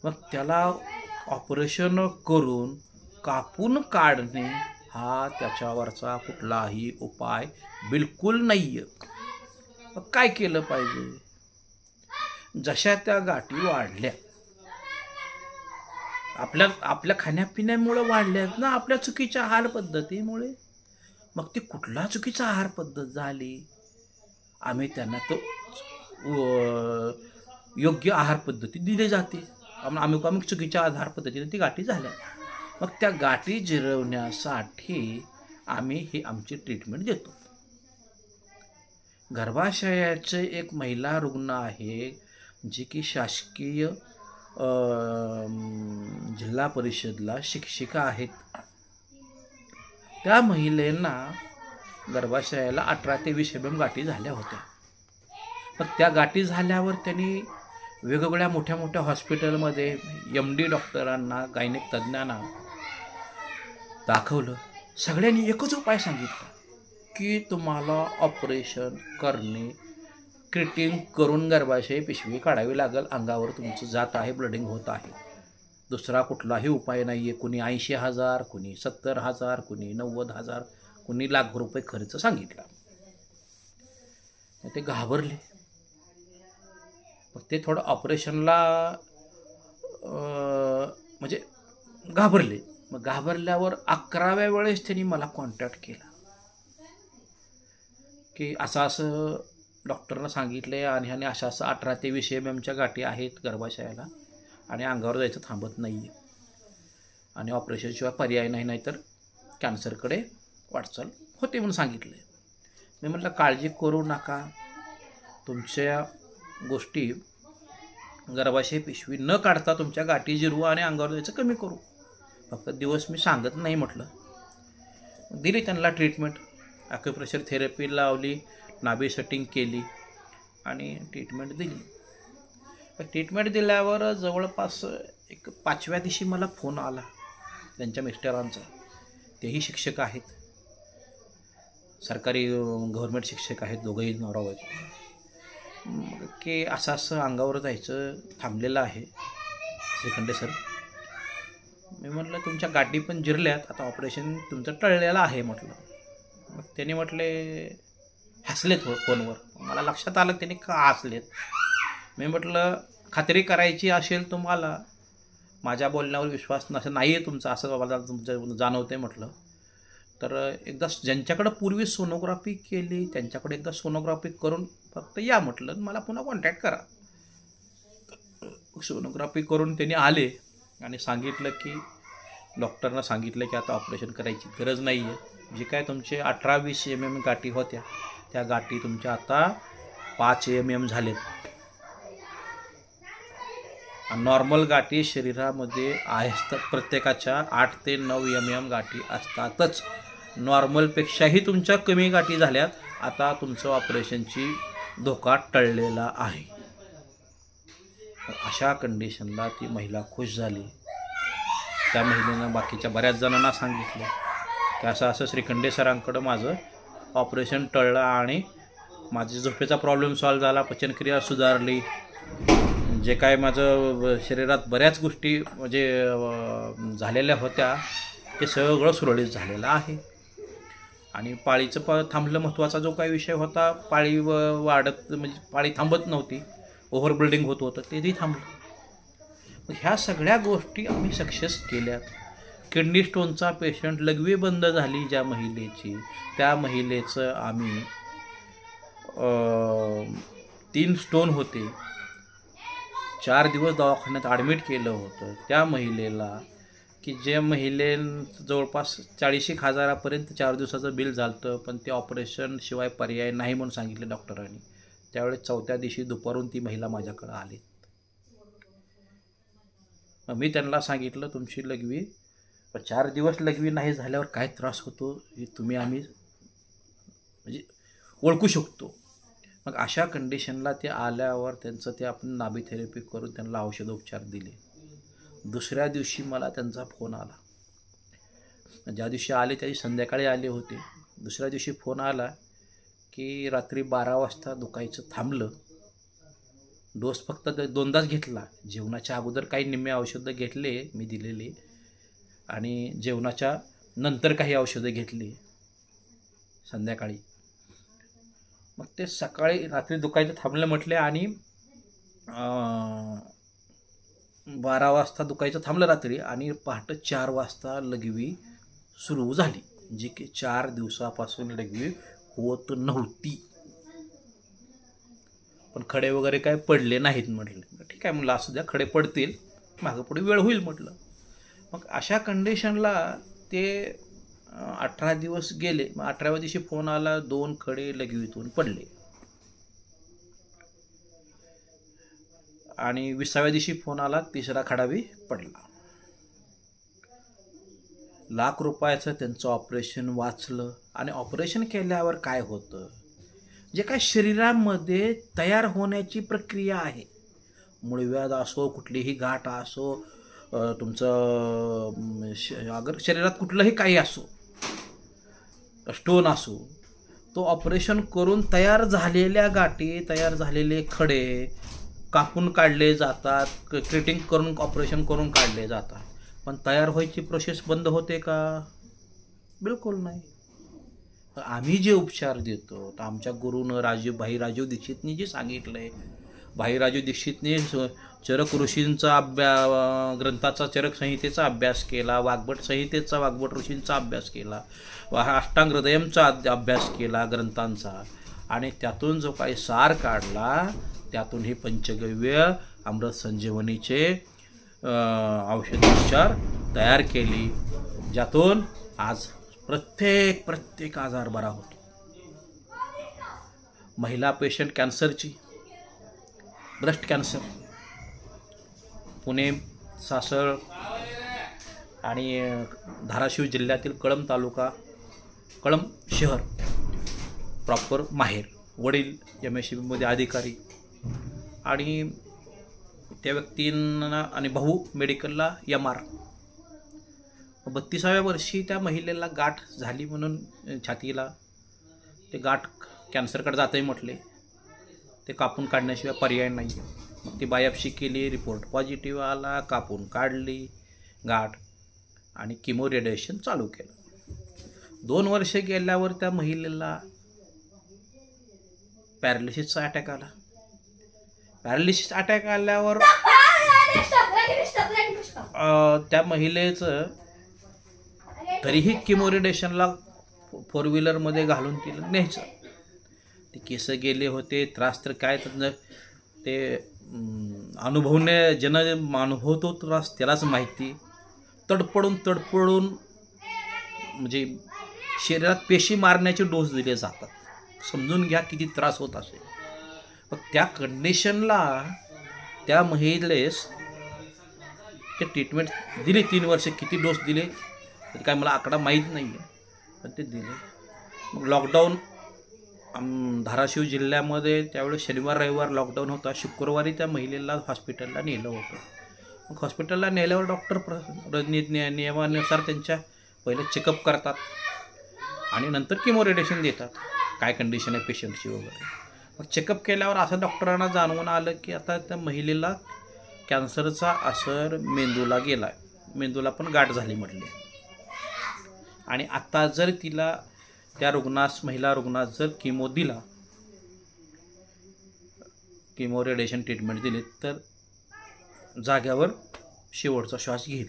मग त्याला ऑपरेशन करून कापून काढणे हा त्याच्यावरचा कुठलाही उपाय बिलकुल नाही आहे. मग काय केलं पाहिजे? जशा त्या गाठी वाढल्या, आपल्या खाण्यापिण्यामुळे वाढल्यात ना, आपल्या चुकीच्या आहार पद्धतीमुळे. मग ती कुठला चुकीचा आहार पद्धत झाली? आम्ही त्यांना तो योग्य आहार पद्धती दिली जाते. आम्ही चुकीच्या आहार पद्धतीने ती गाठी झाल्या. मग त्या गाठी जिरवण्यासाठी आम्ही ही आमची ट्रीटमेंट देतो. गर्भाशयाचे एक महिला रुग्ण आहे, जी की शासकीय जिल्हा परिषदला शिक्षिका आहेत. त्या महिलेला गर्भाशयाला 18 ते 20 mm गाठी झाल्या होत्या. मग त्या गाठी झाल्यावर त्यांनी वेगवेगळ्या मोठ्या मोठ्या हॉस्पिटलमध्ये MD डॉक्टरांना, गायनेक तज्ज्ञांना दाखवलं. सगळ्यांनी एकच उपाय सांगितला की तुम्हाला ऑपरेशन करणे, क्रिटिंग करून गर्भाशय पिशवी काढावी लागेल. अंगावर तुमचं जात आहे, ब्लडिंग होत आहे. दुसरा कुठलाही उपाय नाही आहे. कुणी 80,000, कुणी 70,000, कुणी 90,000, कुणी लाख रुपये खर्च सांगितला. ते घाबरले. मग ते थोडं ऑपरेशनला म्हणजे घाबरले. मग घाबरल्यावर 11व्या वेळेस त्यांनी मला कॉन्टॅक्ट केला की असं डॉक्टरनं सांगितले आणि ह्याने असं 18 ते 20 mmच्या गाठी आहेत गर्भाशयाला आणि अंगावर जायचं थांबत नाही आहे आणि ऑपरेशनशिवाय पर्याय नाही, नाहीतर कॅन्सरकडे वाटचाल होते म्हणून सांगितले. मी म्हटलं काळजी करू नका, तुमच्या गोष्टी गर्भाशय पिशवी न काढता तुमच्या गाठी जिरवा आणि अंगावर जायचं कमी करू. फक्त दिवस मी सांगत नाही म्हटलं. दिली त्यांना ट्रीटमेंट, ॲक्युप्रेशर थेरपी लावली, नाभी सेटिंग केली आणि ट्रीटमेंट दिली. ट्रीटमेंट दिल्यावर जवळपास एक 5व्या दिवशी मला फोन आला त्यांच्या मिस्टरांचा. तेही शिक्षक आहेत, सरकारी गव्हर्नमेंट शिक्षक आहेत, दोघंही नवरा बायको. की असं अंगावर जायचं थांबलेलं आहे श्रीखंडे सर. मी म्हटलं तुमच्या गाठी पण जिरल्यात, आता ऑपरेशन तुमचं टळलेलं आहे म्हटलं. मग त्याने म्हटले, हसलेत फोनवर. मला लक्षात आलं त्याने का हसलेत. मी म्हटलं खात्री करायची असेल तुम्हाला, माझ्या बोलण्यावर विश्वास नाही आहे तुमचा असं मला तुमचं जाणवते म्हटलं, तर एकदा ज्यांच्याकडं पूर्वी सोनोग्राफी केली त्यांच्याकडे एकदा सोनोग्राफी करून फक्त या म्हटलं, मला पुन्हा कॉन्टॅक्ट करा. सोनोग्राफी करून त्यांनी आले आणि सांगितलं की डॉक्टरनं सांगितलं की आता ऑपरेशन करायची गरज नाही आहे. जे काय तुमचे 18-20 mm गाठी होत्या त्या गाठी तुमच्या आता 5 mm झालेत. नॉर्मल गाठी शरीरामध्ये असतात, प्रत्येकाच्या 8 ते 9 mm गाठी असतातच. नॉर्मलपेक्षाही तुमच्या कमी गाठी झाल्यात. आता तुमचं ऑपरेशनची धोका टळलेला आहे. अशा कंडिशनला ती महिला खुश झाली. त्या महिलेनं बाकीच्या बऱ्याच जणांना सांगितलं की असं असं श्रीखंडे सरांकडं माझं ऑपरेशन टळलं आणि माझी झोपेचा प्रॉब्लेम सॉल्व झाला, पचनक्रिया सुधारली, जे काय माझं शरीरात बऱ्याच गोष्टी म्हणजे झालेल्या होत्या ते सगळं सुरळीत झालेलं आहे. आणि पाळीचं थांबलं. महत्त्वाचा जो काही विषय होता, पाळी वाढत म्हणजे पाळी थांबत नव्हती, ओव्हर ब्लिडिंग होत होतं, तेही थांबलं. ह्या सगळ्या गोष्टी आम्ही सक्सेस केल्या. किडनी स्टोनचा पेशंट लघवी बंद झाली ज्या महिलेची, त्या महिलेचं आम्ही 3 स्टोन होते, 4 दिवस दवाखान्यात ॲडमिट केलं होतं. त्या महिलेला की जे जवळपास 40,000 4 दिवसाचं बिल झालं, पण ते ऑपरेशन शिवाय पर्याय नाही म्हणून सांगितले डॉक्टरांनी. त्यावेळेस 4थ्या दिवशी दुपारून ती महिला माझ्याकडे आली. मी त्यांना सांगितलं तुमची लघवी 4 दिवस लघवी नाही झाल्यावर काय त्रास होतो हे आम्ही म्हणजे ओळखू शकतो. मग अशा कंडिशनला ते आल्यावर त्यांचं ते आपण नाभी थेरपी करून त्यांना औषधोपचार दिले. दुसऱ्या दिवशी मला त्यांचा फोन आला. ज्या दिवशी आले त्या दिवशी संध्याकाळी आले होते. दुसऱ्या दिवशी फोन आला की रात्री 12 वाजता दुखायचं थांबलं. डोस फक्त 2दाच घेतला. जेवणाच्या अगोदर काही निम्मे औषधं घेतले मी दिलेले आणि जेवणाच्या नंतर काही औषधं घेतली संध्याकाळी. मग ते सकाळी रात्री दुखायचं थांबलं म्हटले आणि 12 वाजता दुखायचं थांबलं रात्री आणि पहाटे 4 वाजता लघवी सुरू झाली, जी की 4 दिवसापासून लघवी होत नव्हती. पण खडे वगैरे काय पडले नाहीत. म्हटलं ठीक आहे, म्हणलं असू द्या, खडे पडतील, मागं पुढे वेळ होईल म्हटलं. मग अशा कंडिशनला ते 18 दिवस गेले. मग 18व्या दिवशी फोन आला 2 खडे लघवीतून पडले आणि 20व्या दिवशी फोन आला 3रा खडावी पडला. लाख रुपयाचं त्यांचं ऑपरेशन वाचलं. आणि ऑपरेशन केल्यावर काय होतं, जे काय शरीरामध्ये तयार होण्याची प्रक्रिया आहे, मूळव्याध असो, कुठलीही गाठ असो, तुमचं अगर शरीरात कुठलंही काही असो, स्टोन असो, तो ऑपरेशन करून तयार झालेल्या गाठी, तयार झालेले खडे कापून काढले जातात, क्रिटिंग करून ऑपरेशन करून काढले जातात. पण तयार व्हायची प्रोसेस बंद होते का? बिलकुल नाही. आम्ही जे उपचार देतो तर आमच्या गुरुनं भाई राजीव दीक्षितनी जे सांगितलं आहे, भाई राजीव दीक्षितने चरक ऋषींचा ग्रंथाचा चरक संहितेचा अभ्यास केला, वाग्भट संहितेचा वाग्भट ऋषींचा अभ्यास केला, अष्टांग हृदयमचा अभ्यास केला ग्रंथांचा, आणि त्यातून जो काही सार काढला त्यातून हे पंचगव्य अमृत संजीवनीचे औषधोपचार तयार केली, ज्यातून आज प्रत्येक आजार बरा होतो. महिला पेशंट कॅन्सरची, ब्रेस्ट कॅन्सर, पुणे, सासळ आणि धाराशिव जिल्ह्यातील कळंब तालुका, कळंब शहर प्रॉपर माहेर, वडील MSCBमध्ये अधिकारी आणि त्या व्यक्तींना आणि भाऊ मेडिकलला MR. 32व्या वर्षी त्या महिलेला गाठ झाली म्हणून छातीला, ते गाठ कॅन्सरकडे जातंय म्हटले, ते कापून काढण्याशिवाय पर्याय नाही. मग ती बायोप्सी केली, रिपोर्ट पॉझिटिव्ह आला, कापून काढली गाठ आणि किमो रेडिएशन चालू केलं. 2 वर्षे गेल्यावर त्या महिलेला पॅरालिसिसचा अटॅक आला. पॅरालिसिस अटॅक आल्यावर त्या महिलेचं तरीही किमो रेडिएशनला 4 व्हीलरमध्ये घालून तिला न्यायचं. ते केस गेले होते, त्रास तर काय, ते अनुभवणे ज्यानं अनुभवतो त्रास त्यालाच माहिती. तडपडून म्हणजे शरीरात पेशी मारण्याचे डोस दिले जातात. समजून घ्या किती त्रास होत असेल. मग त्या कंडिशनला त्या महिलेस ते ट्रीटमेंट दिली 3 वर्ष. किती डोस दिले तर काय मला आकडा माहीत नाही आहे, पण ते दिले. मग लॉकडाऊन धाराशिव जिल्ह्यामध्ये त्यावेळेस शनिवार रविवार लॉकडाऊन होता. शुक्रवारी त्या महिलेला हॉस्पिटलला नेलं होतं. मग हॉस्पिटलला नेल्यावर डॉक्टर नियमानुसार त्यांच्या पहिले चेकअप करतात आणि नंतर किमो रेडिएशन देतात, काय कंडिशन आहे पेशंटची वगैरे. मग चेकअप केल्यावर असं डॉक्टरांना जाणवून आलं की आता त्या महिलेला कॅन्सरचा असर मेंदूला गेला आहे, मेंदूला पण गाठ झाली म्हटली. आणि आता जर तिला त्या महिला रुग्णास जर किमो दिला, किमो रेडिएशन ट्रीटमेंट दिली तर जाग्यावर शेवटचा श्वास घेईल.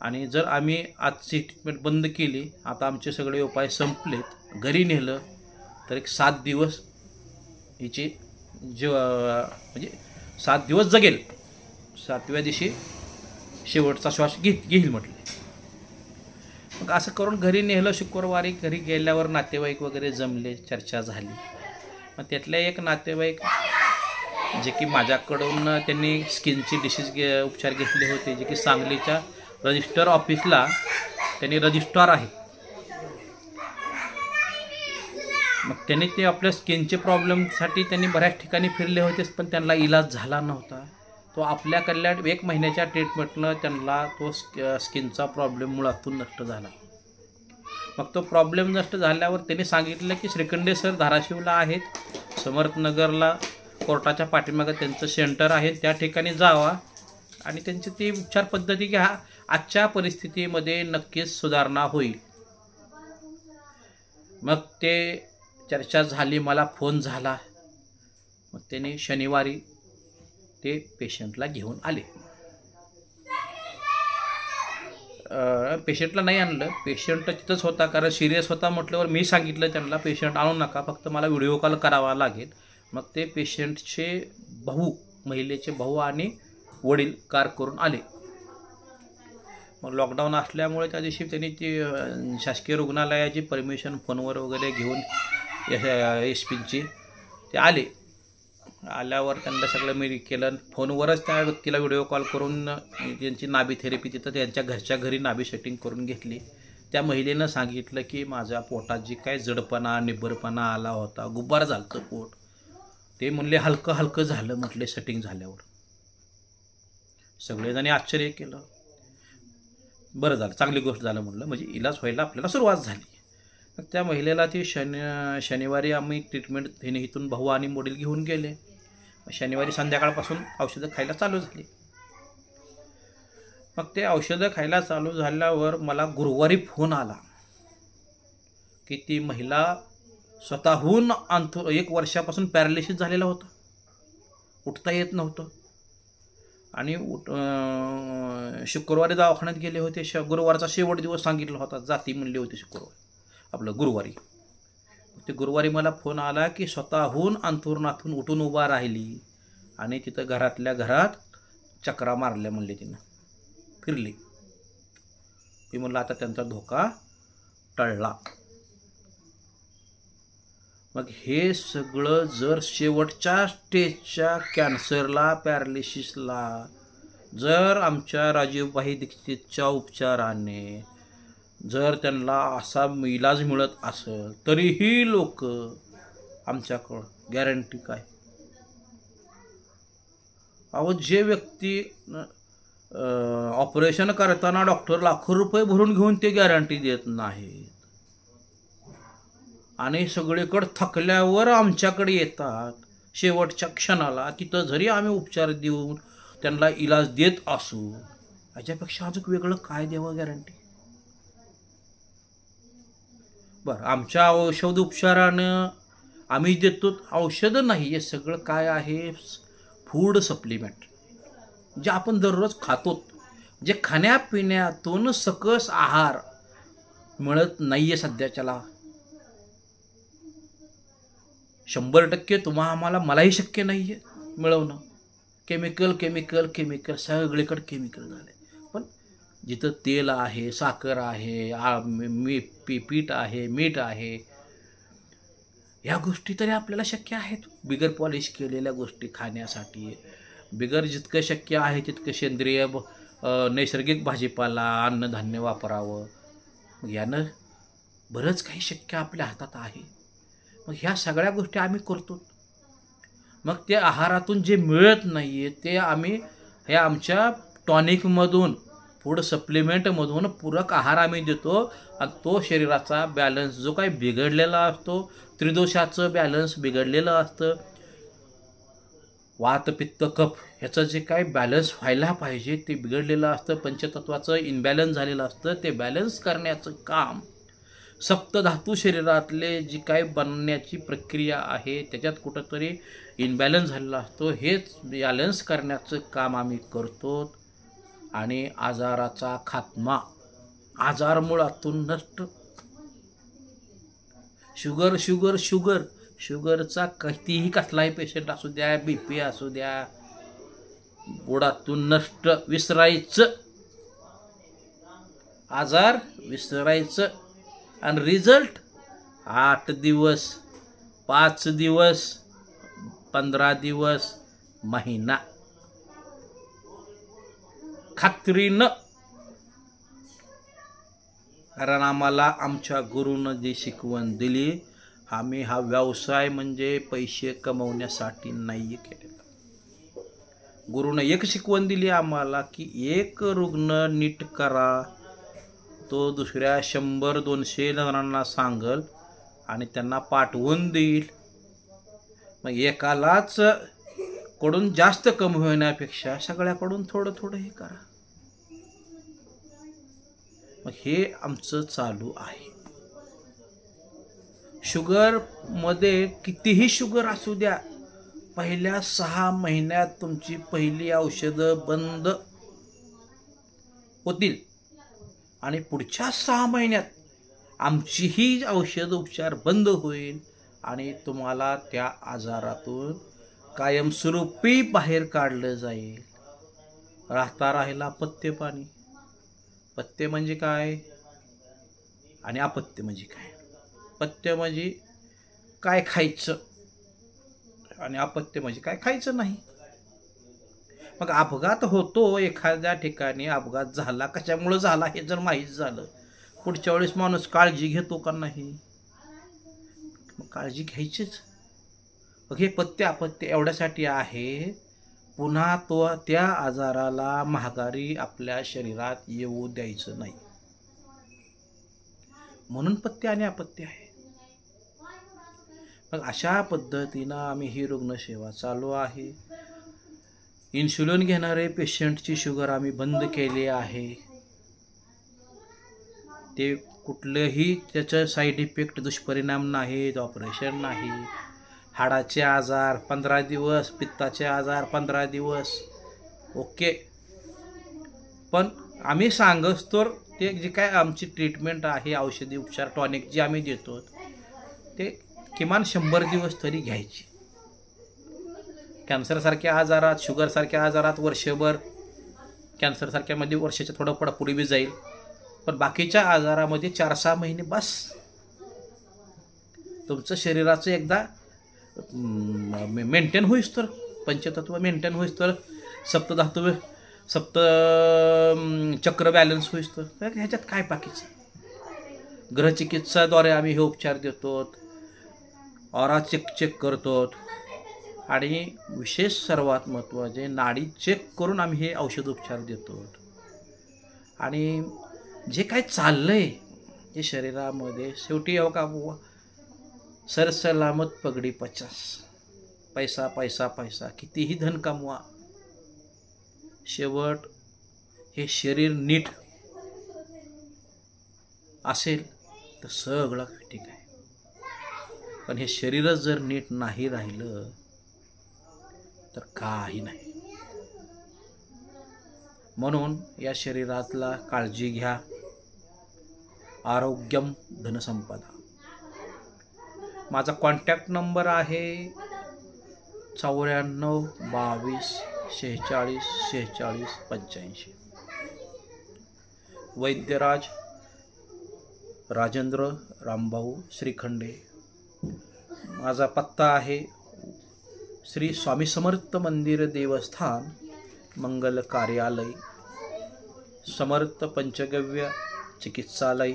आणि जर आम्ही आजची ट्रीटमेंट बंद केली, आता आमचे सगळे उपाय संपलेत, घरी नेलं तर एक 7 दिवस हिची म्हणजे 7 दिवस जगेल, 7व्या दिवशी शेवटचा श्वास घेईल म्हटले. मग असं करून घरी नेलं. शुक्रवारी घरी गेल्यावर नातेवाईक वगैरे जमले, चर्चा झाली. मग त्यातल्या एक नातेवाईक जे की माझ्याकडून त्यांनी स्किनची डिसीज उपचार घेतले होते, जे की सांगलीच्या रजिस्टर ऑफिसला त्यांनी रजिस्ट्रार आहे. मग त्यांनी ते आपल्या स्किनचे प्रॉब्लेमसाठी त्यांनी बऱ्याच ठिकाणी फिरले होते, पण त्यांना इलाज झाला नव्हता. तो आपल्याकडल्या 1 महिन्याच्या ट्रीटमेंटनं त्यांना तो स्किनचा प्रॉब्लेम मुळातून नष्ट झाला. मग तो प्रॉब्लेम नष्ट झाल्यावर त्यांनी सांगितलं की श्रीखंडे सर धाराशिवला आहेत, समर्थनगरला कोर्टाच्या पाठीमागं त्यांचं सेंटर आहे, त्या ठिकाणी जावा आणि त्यांची ती उपचार पद्धती घ्या, आजच्या परिस्थितीमध्ये नक्कीच सुधारणा होईल. मग ते चर्चा झाली, मला फोन झाला. मग त्यांनी शनिवारी ते पेशंटला घेऊन आले. पेशंटला नाही आणलं, पेशंट तिथंच होता, कारण सिरियस होता म्हटल्यावर मी सांगितलं त्यांना पेशंट आणू नका, फक्त मला व्हिडिओ कॉल करावा लागेल. मग ते पेशंटचे भाऊ, महिलेचे भाऊ आणि वडील कार करून आले. मग लॉकडाऊन असल्यामुळे त्या दिवशी त्यांनी ती शासकीय रुग्णालयाची परमिशन फोनवर वगैरे घेऊन SP ते आले. आल्यावर त्यांना सगळं मी केलं. फोनवरच त्या व्यक्तीला व्हिडिओ कॉल करून त्यांची नाभी थेरपी तिथं त्यांच्या घरच्या घरी नाभी सेटिंग करून घेतली. त्या महिलेनं सांगितलं की माझ्या पोटात जी काय जडपणा निब्बरपणा आला होता, गुब्बार झालं होतं पोट, ते म्हणले हलकं हलकं झालं म्हटले सेटिंग झाल्यावर. सगळेजणी आश्चर्य केलं. बरं झालं, चांगली गोष्ट झालं म्हटलं, म्हणजे इलाज व्हायला आपल्याला सुरुवात झाली. मग त्या महिलेला ती शनिवारी आम्ही ट्रीटमेंट तिने इथून भाऊ आणि वडील घेऊन गेले. शनिवारी संध्याकाळपासून औषधं खायला चालू झाली. मग ते औषधं खायला चालू झाल्यावर मला गुरुवारी फोन आला की ती महिला स्वतःहून 1 वर्षापासून पॅरालिसिस झालेला होता, उठता येत नव्हतं. आणि शुक्रवारी दवाखान्यात गेले होते. गुरुवारचा शेवट दिवस सांगितला होता, जाती म्हणली होती शुक्रवारी आपलं गुरुवारी. ते गुरुवारी मला फोन आला की स्वतःहून अंथरुणातून उठून उभा राहिली आणि तिथं घरातल्या घरात चक्रा मारल्या म्हणले, तिनं फिरली. ती म्हणलं आता त्यांचा धोका टळला. मग हे सगळं जर शेवटच्या स्टेजच्या कॅन्सरला, पॅरालिसिसला जर आमच्या राजीवभाई दीक्षितच्या उपचाराने जर त्यांना असा इलाज मिळत असेल, तरीही लोक आमच्याकडं गॅरंटी काय. अहो, जे व्यक्ती ऑपरेशन करताना डॉक्टर लाखो रुपये भरून घेऊन ते गॅरंटी देत नाहीत आणि सगळीकडे थकल्यावर आमच्याकडे येतात शेवटच्या क्षणाला, तिथं जरी आम्ही उपचार देऊन त्यांना इलाज देत असू, याच्यापेक्षा अजून वेगळं काय द्यावं गॅरंटी. बरं, आमच्या औषध उपचारानं आम्ही देतो, औषधं नाही, हे सगळं काय आहे फूड सप्लिमेंट, जे आपण दररोज खातो, जे खाण्यापिण्यातून सकस आहार मिळत नाही आहे सध्याच्याला. 100% मलाही शक्य नाही आहे मिळवणं. केमिकल केमिकल केमिकल, सगळीकडे केमिकल झाले. पण जिथं तेल आहे, साखर आहे, पीठ आहे, मीठ आहे, ह्या गोष्टी तरी आपल्याला शक्य आहेत बिगर पॉलिश केलेल्या गोष्टी खाण्यासाठी. बिगर जितकं शक्य आहे तितकं सेंद्रिय नैसर्गिक भाजीपाला अन्नधान्य वापरावं. मग यानं बरंच काही शक्य आपल्या हातात आहे. मग ह्या सगळ्या गोष्टी आम्ही करतो. मग ते आहारातून जे मिळत नाही आहे ते आम्ही हे आमच्या टॉनिकमधून फूड सप्लिमेंटमधून पूरक आहार आम्ही देतो आणि तो शरीराचा बॅलन्स जो काही बिघडलेला असतो, त्रिदोषाचं बॅलन्स बिघडलेलं असतं, वात पित्त कफ ह्याचं जे काही बॅलन्स व्हायला पाहिजे ते बिघडलेलं असतं, पंचतत्वाचं इनबॅलन्स झालेलं असतं, ते बॅलन्स करण्याचं काम सप्तधातू शरीरातले जी काही बनण्याची प्रक्रिया आहे त्याच्यात कुठंतरी इनबॅलन्स झालेला असतो, हेच बॅलन्स करण्याचं काम आम्ही करतो. आणि आजाराचा खात्मा, आजार मुळातून नष्ट. शुगर शुगर शुगर शुगरचा कितीही कसलाही पेशंट असू द्या, BP असू द्या, बुडातून नष्ट. विसरायचं, आजार विसरायचं. आणि रिझल्ट 8 दिवस, 5 दिवस, 15 दिवस, महिना, खात्रीनं. कारण आम्हाला आमच्या गुरुनं जी शिकवण दिली, आम्ही हा व्यवसाय म्हणजे पैसे कमवण्यासाठी नाही केलेला. गुरुनं एक शिकवण दिली आम्हाला की एक रुग्ण नीट करा, तो दुसऱ्या 100-200 जणांना सांगल आणि त्यांना पाठवून देईल. मग एकालाच कडून जास्त कमवण्यापेक्षा सगळ्याकडून थोडं थोडं हे करा. मग हे आमचं चालू आहे. शुगरमध्ये कितीही शुगर असू द्या, पहिल्या 6 महिन्यात तुमची पहिली औषधं बंद होतील आणि पुढच्या 6 महिन्यात आमचीही औषध उपचार बंद होईल आणि तुम्हाला त्या आजारातून कायमस्वरूपी बाहेर काढलं जाईल. राहिला पथ्य पाणी. पथ्य म्हणजे काय आणि अपथ्य म्हणजे काय? पथ्य म्हणजे काय खायचं आणि अपथ्य म्हणजे काय खायचं नाही. मग अपघात होतो एखाद्या ठिकाणी, अपघात झाला, कशामुळे झाला हे जर माहीत झालं, पुढच्या वेळेस माणूस काळजी घेतो का नाही? मग काळजी घ्यायचीच. मग हे पथ्य अपथ्य एवढ्यासाठी आहे, पुन्हा त्या आजाराला महागारी आपल्या शरीरात येऊ द्यायचं नाही. म्हणून पथ्य आणि अपथ्य आहे. मग अशा पद्धतीनं आम्ही ही रुग्णसेवा चालू आहे. इन्शुलिन घेणारे पेशंटची शुगर आम्ही बंद केली आहे. ते कुठलंही त्याचं साईड इफेक्ट दुष्परिणाम नाहीत, ऑपरेशन नाही. हाडाचे आजार 15 दिवस, पित्ताचे आजार 15 दिवस, ओके. पण आम्ही सांगतो ते जे काय आमची ट्रीटमेंट आहे, औषधी उपचार टॉनिक जे आम्ही देतो ते किमान 100 दिवस तरी घ्यायची. कॅन्सरसारख्या आजारात, शुगरसारख्या आजारात वर्षभर, कॅन्सरसारख्यामध्ये वर्षाच्या थोडं पुढे बी जाईल, पण बाकीच्या आजारामध्ये 4-6 महिने बस. तुमचं शरीराचं एकदा मेंटेन होईस तर, पंचतत्व मेंटेन होईस तर, सप्तधातू चक्र बॅलन्स होईस तर, ह्याच्यात काय बाकीचं. गृहचिकित्साद्वारे आम्ही हे उपचार देतो, ऑरा चेक करतो आणि विशेष सर्वात महत्त्वाचे नाडी चेक करून आम्ही हे औषध उपचार देतो. आणि जे काय चाललंय हे शरीरामध्ये, शेवटी हो का सरसलामत पगडी 50. पैसा पैसा पैसा, कितीही धन कमवा, शेवट हे शरीर नीट असेल तर सगळं ठीक आहे. पण हे शरीरच जर नीट नाही राहिलं तर काही नाही. म्हणून या शरीरातला काळजी घ्या. आरोग्यम धनसंपदा. माझा कॉन्टॅक्ट नंबर आहे 94 22 46 46 85. वैद्यराज राजेंद्र रामभाऊ श्रीखंडे. माझा पत्ता आहे श्री स्वामी समर्थ मंदिर देवस्थान मंगल कार्यालय, समर्थ पंचगव्य चिकित्सालय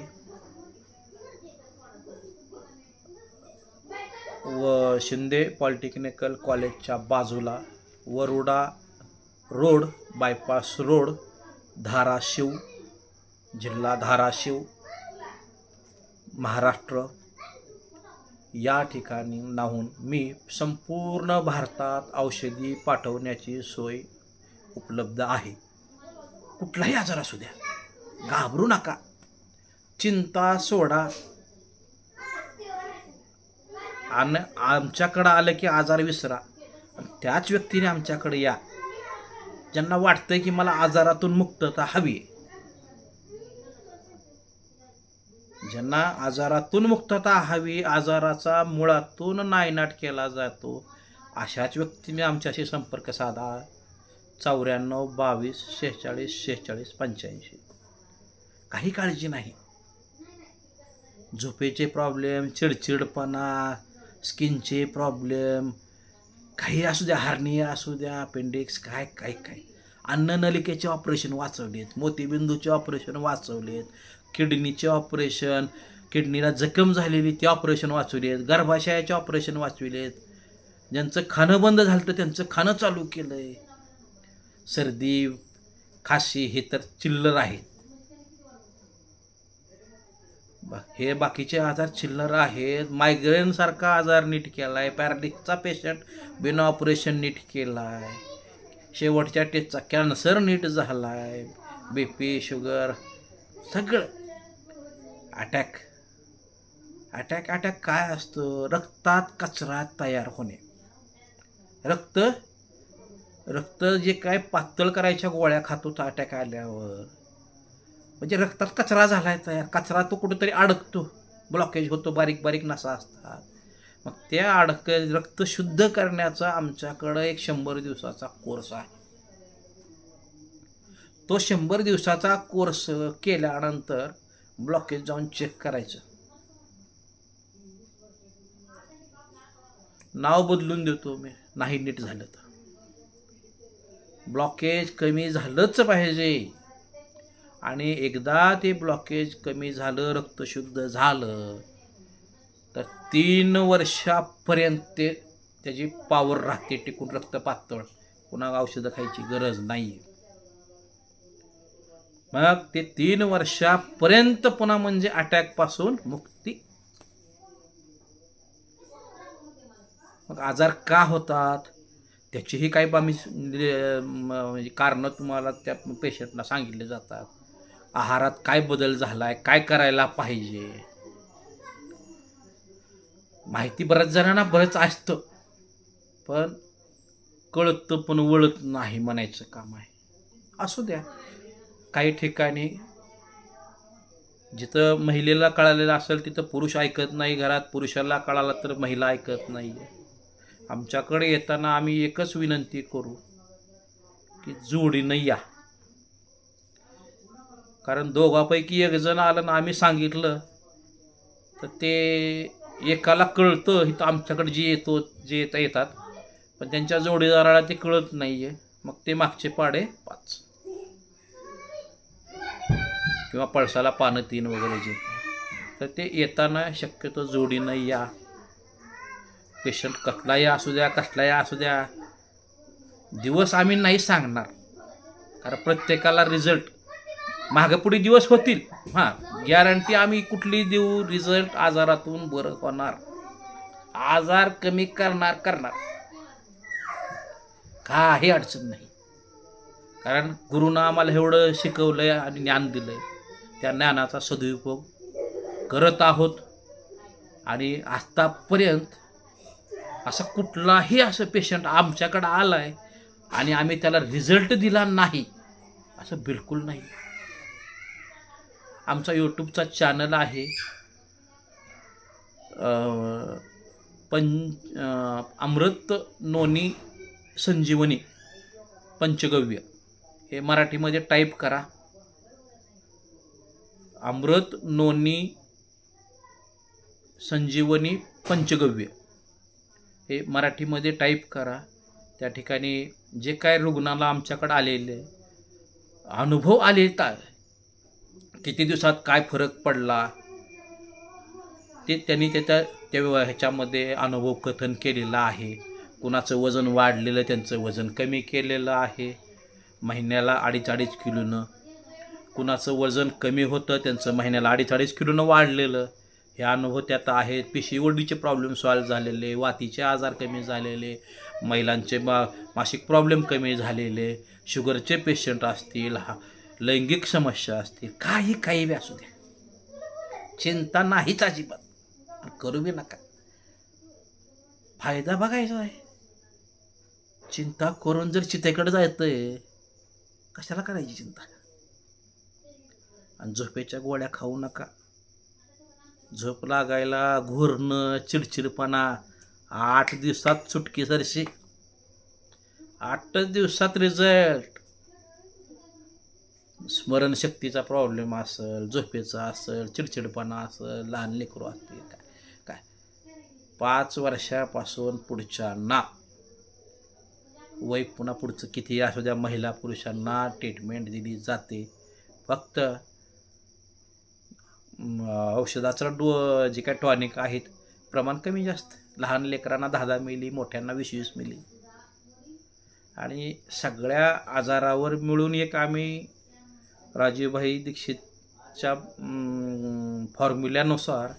व शिंदे पॉलिटेक्निकल कॉलेजच्या बाजूला, Varoda road, bypass road, Dharashiv, जिल्हा धाराशिव, महाराष्ट्र या ठिकाणी नाहून मी संपूर्ण भारतात औषधी पाठवण्याची सोय उपलब्ध आहे. कुठलाही आजार असू द्या, घाबरू नका, चिंता सोडा आणि आमच्याकडे आलं की आजार विसरा. त्याच व्यक्तीने आमच्याकडे या ज्यांना वाटतंय की मला आजारातून मुक्तता हवी, ज्यांना आजारातून मुक्तता हवी, आजाराचा मुळातून नायनाट केला जातो, अशाच व्यक्तीने आमच्याशी संपर्क साधा. 94 22 46 46 85. काही काळजी नाही. झोपेचे प्रॉब्लेम, चिडचिडपणा, स्किनचे प्रॉब्लेम, काही असू द्या, हार्निया असू द्या, अपेंडिक्स, काय काय काय, अन्ननलिकेचे ऑपरेशन वाचवलेत, मोतीबिंदूचे ऑपरेशन वाचवलेत, किडनीचे ऑपरेशन, किडनीला जखम झालेली ते ऑपरेशन वाचवलेत, गर्भाशयाचे ऑपरेशन वाचविलेत, ज्यांचं खाणं बंद झालं तर त्यांचं खाणं चालू केलं आहे. सर्दी, खाशी हे तर चिल्लर आहेत. हे बाकीचे आजार चिल्लर आहेत. मायग्रेनसारखा आजार नीट केला आहे, पॅरालिसिसचा पेशंट बिना ऑपरेशन नीट केला आहे, शेवटच्या टेजचा कॅन्सर नीट झाला आहे, BP, शुगर सगळं. अटॅक अटॅक अटॅक काय असतं? रक्तात कचरा तयार होणे. रक्त जे काय पातळ करायच्या गोळ्या खातो अटॅक आल्यावर, म्हणजे रक्तात कचरा झालाय तयार. कचरा तो कुठेतरी अडकतो, ब्लॉकेज होतो, बारीक बारीक नसा असतात. मग त्या रक्त शुद्ध करण्याचा आमच्याकडं एक 100 दिवसाचा कोर्स आहे. तो 100 दिवसाचा कोर्स केल्यानंतर ब्लॉकेज जाऊन चेक करायचं. नाव बदलून देतो मी, नाही नीट झालं तर. ब्लॉकेज कमी झालंच पाहिजे. आणि एकदा ते ब्लॉकेज कमी झालं, रक्त शुद्ध झालं तर 3 वर्षापर्यंत त्याची पॉवर राहते टिकून. रक्त पातळ, पुन्हा औषधं खायची गरज नाही. मग ते 3 वर्षापर्यंत पुन्हा म्हणजे अटॅकपासून मुक्ती. मग आजार का होतात त्याचीही काही म्हणजे कारणं तुम्हाला त्या पेशंटला सांगितले जातात. आहारात काय बदल झालाय, काय करायला पाहिजे, माहिती बऱ्याच जणांना बरंच असतं, पण कळतं पण वळत नाही म्हणायचं काम आहे. असू द्या. काही ठिकाणी जिथं महिलेला कळालेलं असेल तिथं पुरुष ऐकत नाही, घरात पुरुषाला कळालं तर महिला ऐकत नाही. आमच्याकडे येताना आम्ही एकच विनंती करू की जोडीनं या. कारण दोघांपैकी एक जण आलं ना आम्ही सांगितलं तर ते एकाला कळतं, इथं आमच्याकडे जे येतात, पण त्यांच्या जोडीदाराला ते कळत नाही आहे. मग ते मागचे पाडे 5 किंवा पळसाला पानं 3 वगैरे जे, तर ते येताना शक्यतो जोडीनं या. पेशंट कसलाही असू द्या, कसलाही असू द्या, दिवस आम्ही नाही सांगणार, कारण प्रत्येकाला रिझल्ट मागेपुढे दिवस होतील. हां, गॅरंटी आम्ही कुठली देऊ? रिझल्ट आजारातून बरं होणार, आजार कमी करणार, काही अडचण नाही. कारण गुरुनं आम्हाला एवढं शिकवलंय आणि ज्ञान दिलंय, त्या ज्ञानाचा सदुपयोग करत आहोत. आणि आतापर्यंत असा कुठलाही असं पेशंट आमच्याकडं आलाय आणि आम्ही त्याला रिझल्ट दिला नाही असं बिलकुल नाही. आमचा यूट्यूबचा चॅनल आहे अमृत नोनी संजीवनी पंचगव्य, हे मराठीमध्ये टाईप करा. अमृत नोनी संजीवनी पंचगव्य हे मराठीमध्ये टाईप करा. त्या ठिकाणी जे काय रुग्णाला आमच्याकडे आलेले अनुभव आले, किती दिवसात काय फरक पडला ते त्यांनी त्या ह्याच्यामध्ये अनुभव कथन केलेलं आहे. कुणाचं वजन वाढलेलं, त्यांचं वजन कमी केलेलं आहे महिन्याला 2.5 किलोनं. कुणाचं वजन कमी होतं, त्यांचं महिन्याला 2.5 किलोनं वाढलेलं, हे अनुभव त्यात आहेत. PCODचे प्रॉब्लेम सॉल्व्ह झालेले, वातीचे आजार कमी झालेले, महिलांचे मासिक प्रॉब्लेम कमी झालेले, शुगरचे पेशंट असतील, लैंगिक समस्या असतील, काही बी असू द्या, चिंता नाहीच अजिबात, करू बी नका. फायदा बघायचा आहे. चिंता करून जर चितेकडे जायचंय, कशाला करायची चिंता? आणि झोपेच्या गोळ्या खाऊ नका. झोप लागायला घोरणं, चिडचिडपणा 8 दिवसात सुटकी सरशी. 8 दिवसात रिझल्ट. स्मरणशक्तीचा प्रॉब्लेम असेल, झोपेचा असेल, चिडचिडपणा असेल, लहान लेकरू असतील, काय 5 वर्षापासून पुढच्यांना, वय पुन्हा पुढचं किती असू द्या, महिला पुरुषांना ट्रीटमेंट दिली जाते. फक्त औषधाचं जे काय टॉनिक आहेत प्रमाण कमी जास्त. लहान लेकरांना 10-10 मिली, मोठ्यांना 20-20 मिली. आणि सगळ्या आजारावर मिळून एक आम्ही राजीवभाई दीक्षितच्या फॉर्म्युल्यानुसार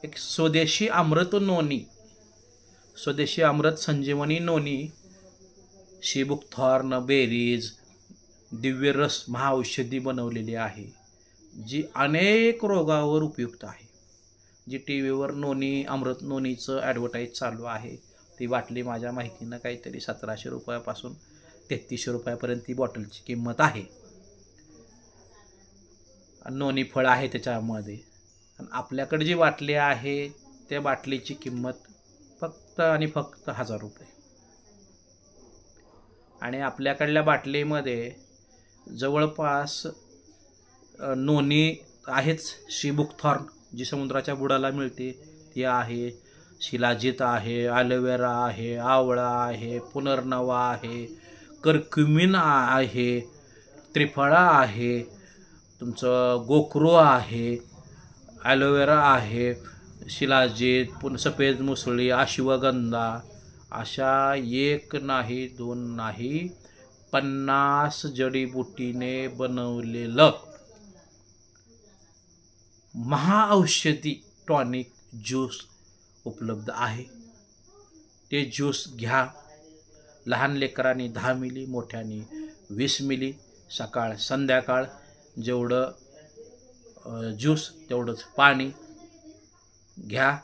एक स्वदेशी अमृत नोनी, स्वदेशी अमृत संजीवनी नोनी, शीबुकथॉर्न, बेरीज, दिव्य रस महाऔषधी बनवलेली आहे, जी अनेक रोगावर उपयुक्त आहे. जी TV वर नोनी, अमृत नोनीचं ॲडव्हर्टाईज चालू आहे. ती बाटली माझ्या माहितीनं काहीतरी 1700 रुपयापासून 3300 रुपयापर्यंत ती बॉटलची किंमत आहे. नोनी फळ आहे त्याच्यामध्ये. आणि आपल्याकडे जी बाटली आहे त्या बाटलीची किंमत फक्त आणि फक्त 1000 रुपये. आणि आपल्याकडल्या बाटलीमध्ये जवळपास नोनी आहेच, शीबुकथॉर्न जी समुद्राच्या बुडाला मिळते ती आहे, शिलाजीत आहे, ॲलोवेरा आहे, आवळा आहे, पुनर्नवा आहे, कर्क्युमिन आहे, त्रिफळा आहे, तुमचं गोखरू आहे, ॲलोवेरा आहे, शिलाजीत, सफेद मुसळी, अश्वगंधा, अशा 1 नाही 2 नाही 50 जडीबुटीने बनवलेलं महाऔषधी टॉनिक ज्यूस उपलब्ध आहे. ते ज्यूस घ्या. लहान लेकरांनी 10 मिली, मोठ्यांनी 20 मिली. सकाळ संध्याकाळ जेवढं ज्यूस तेवढंच पाणी घ्या.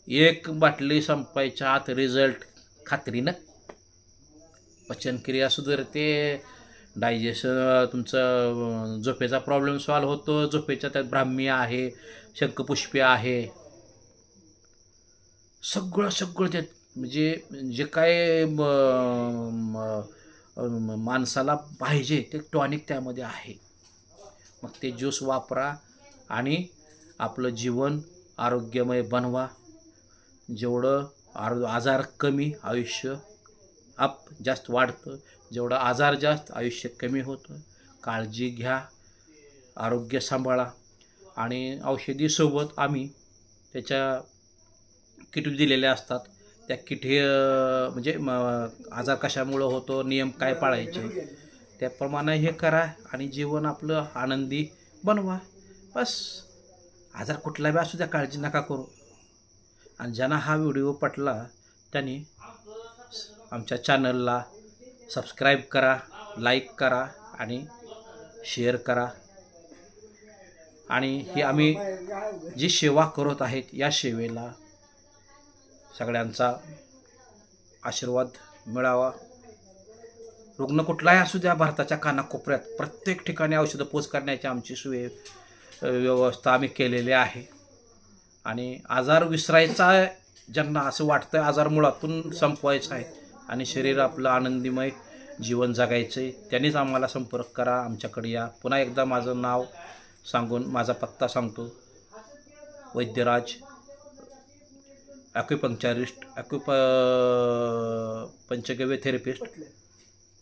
1 बाटली संपायच्या आत रिझल्ट खात्रीनं. पचनक्रिया सुधारते, डायजेशन, तुमचं झोपेचा प्रॉब्लेम सॉल्व्ह होतो. झोपेच्या त्यात ब्राह्मी आहे, शंखपुष्पी आहे, सगळं त्यात, म्हणजे जे काय माणसाला पाहिजे ते टॉनिक त्यामध्ये आहे. मग ते ज्यूस वापरा आणि आपलं जीवन आरोग्यमय बनवा. जेवढं आजार कमी, आयुष्य जास्त वाढतं. जेवढं आजार जास्त, आयुष्य कमी होतं. काळजी घ्या, आरोग्य सांभाळा. आणि औषधीसोबत आम्ही त्याच्या किट दिलेल्या असतात. त्या किट हे म्हणजे आजार कशामुळं होतो, नियम काय पाळायचे, त्याप्रमाणे हे करा आणि जीवन आपलं आनंदी बनवा. बस. आजार कुठला बी असू द्या, काळजी नका करू. आणि ज्यांना हा व्हिडिओ पटला त्यांनी आमच्या चॅनलला सबस्क्राईब करा, लाईक करा आणि शेअर करा. आणि ही आम्ही जी सेवा करत आहेत या सेवेला सगळ्यांचा आशीर्वाद मिळावा. रुग्ण कुठलाही असू द्या, भारताच्या कानाकोपऱ्यात प्रत्येक ठिकाणी औषधं पोच करण्याची आमची व्यवस्था आम्ही केलेली आहे. आणि आजार विसरायचा आहे, ज्यांना असं वाटतं आजार मुळातून संपवायचा आहे आणि शरीर आपलं आनंदीमय जीवन जगायचं आहे, त्यांनीच आम्हाला संपर्क करा, आमच्याकडे या. पुन्हा एकदा माझं नाव सांगून माझा पत्ता सांगतो. वैद्यराज ॲक्युपंक्चरिस्ट पंचगव्य थेरपिस्ट,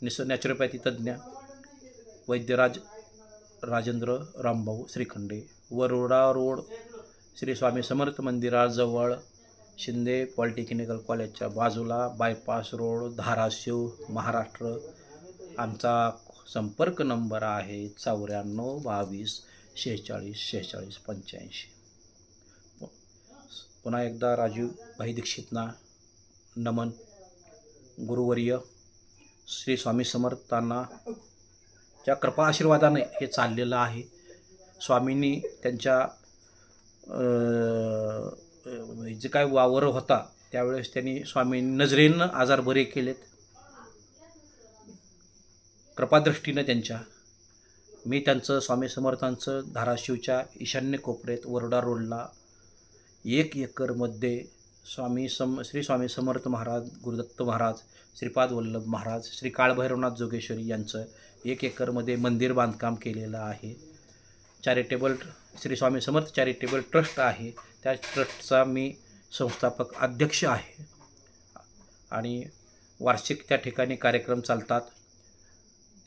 नॅचरोपॅथी तज्ज्ञ वैद्यराज राजेंद्र रामभाऊ श्रीखंडे, वरोडा रोड श्री स्वामी समर्थ मंदिराजवळ, शिंदे पॉलिटेक्निकल कॉलेजच्या बाजूला, बायपास रोड, धाराशिव, महाराष्ट्र. आमचा संपर्क नंबर आहे 94 22 46 46 85. पुन्हा एकदा राजूभाई दीक्षितना नमन. गुरुवर्य श्री स्वामी समर्थांना च्या कृपा आशीर्वादाने हे चाललेलं आहे. स्वामींनी त्यांच्या जे काय वावर होता त्यावेळेस त्यांनी स्वामी नजरेनं आजार बरे केलेत. कृपादृष्टीनं त्यांच्या मी त्यांचं स्वामी समर्थांचं धाराशिवच्या ईशान्य कोपऱ्यात वरोडा रोडला 1 एकरमध्ये श्री स्वामी समर्थ महाराज, गुरुदत्त महाराज, श्रीपाद वल्लभ महाराज, श्री काळभैरवनाथ जोगेश्वरी यांचं 1 एकरमध्ये मंदिर बांधकाम केलेलं आहे. Charitable Shri Swami Samarth charitable trust आहे. त्या ट्रस्टचा मी संस्थापक अध्यक्ष आहे आणि वार्षिक त्या ठिकाणी कार्यक्रम चालतात.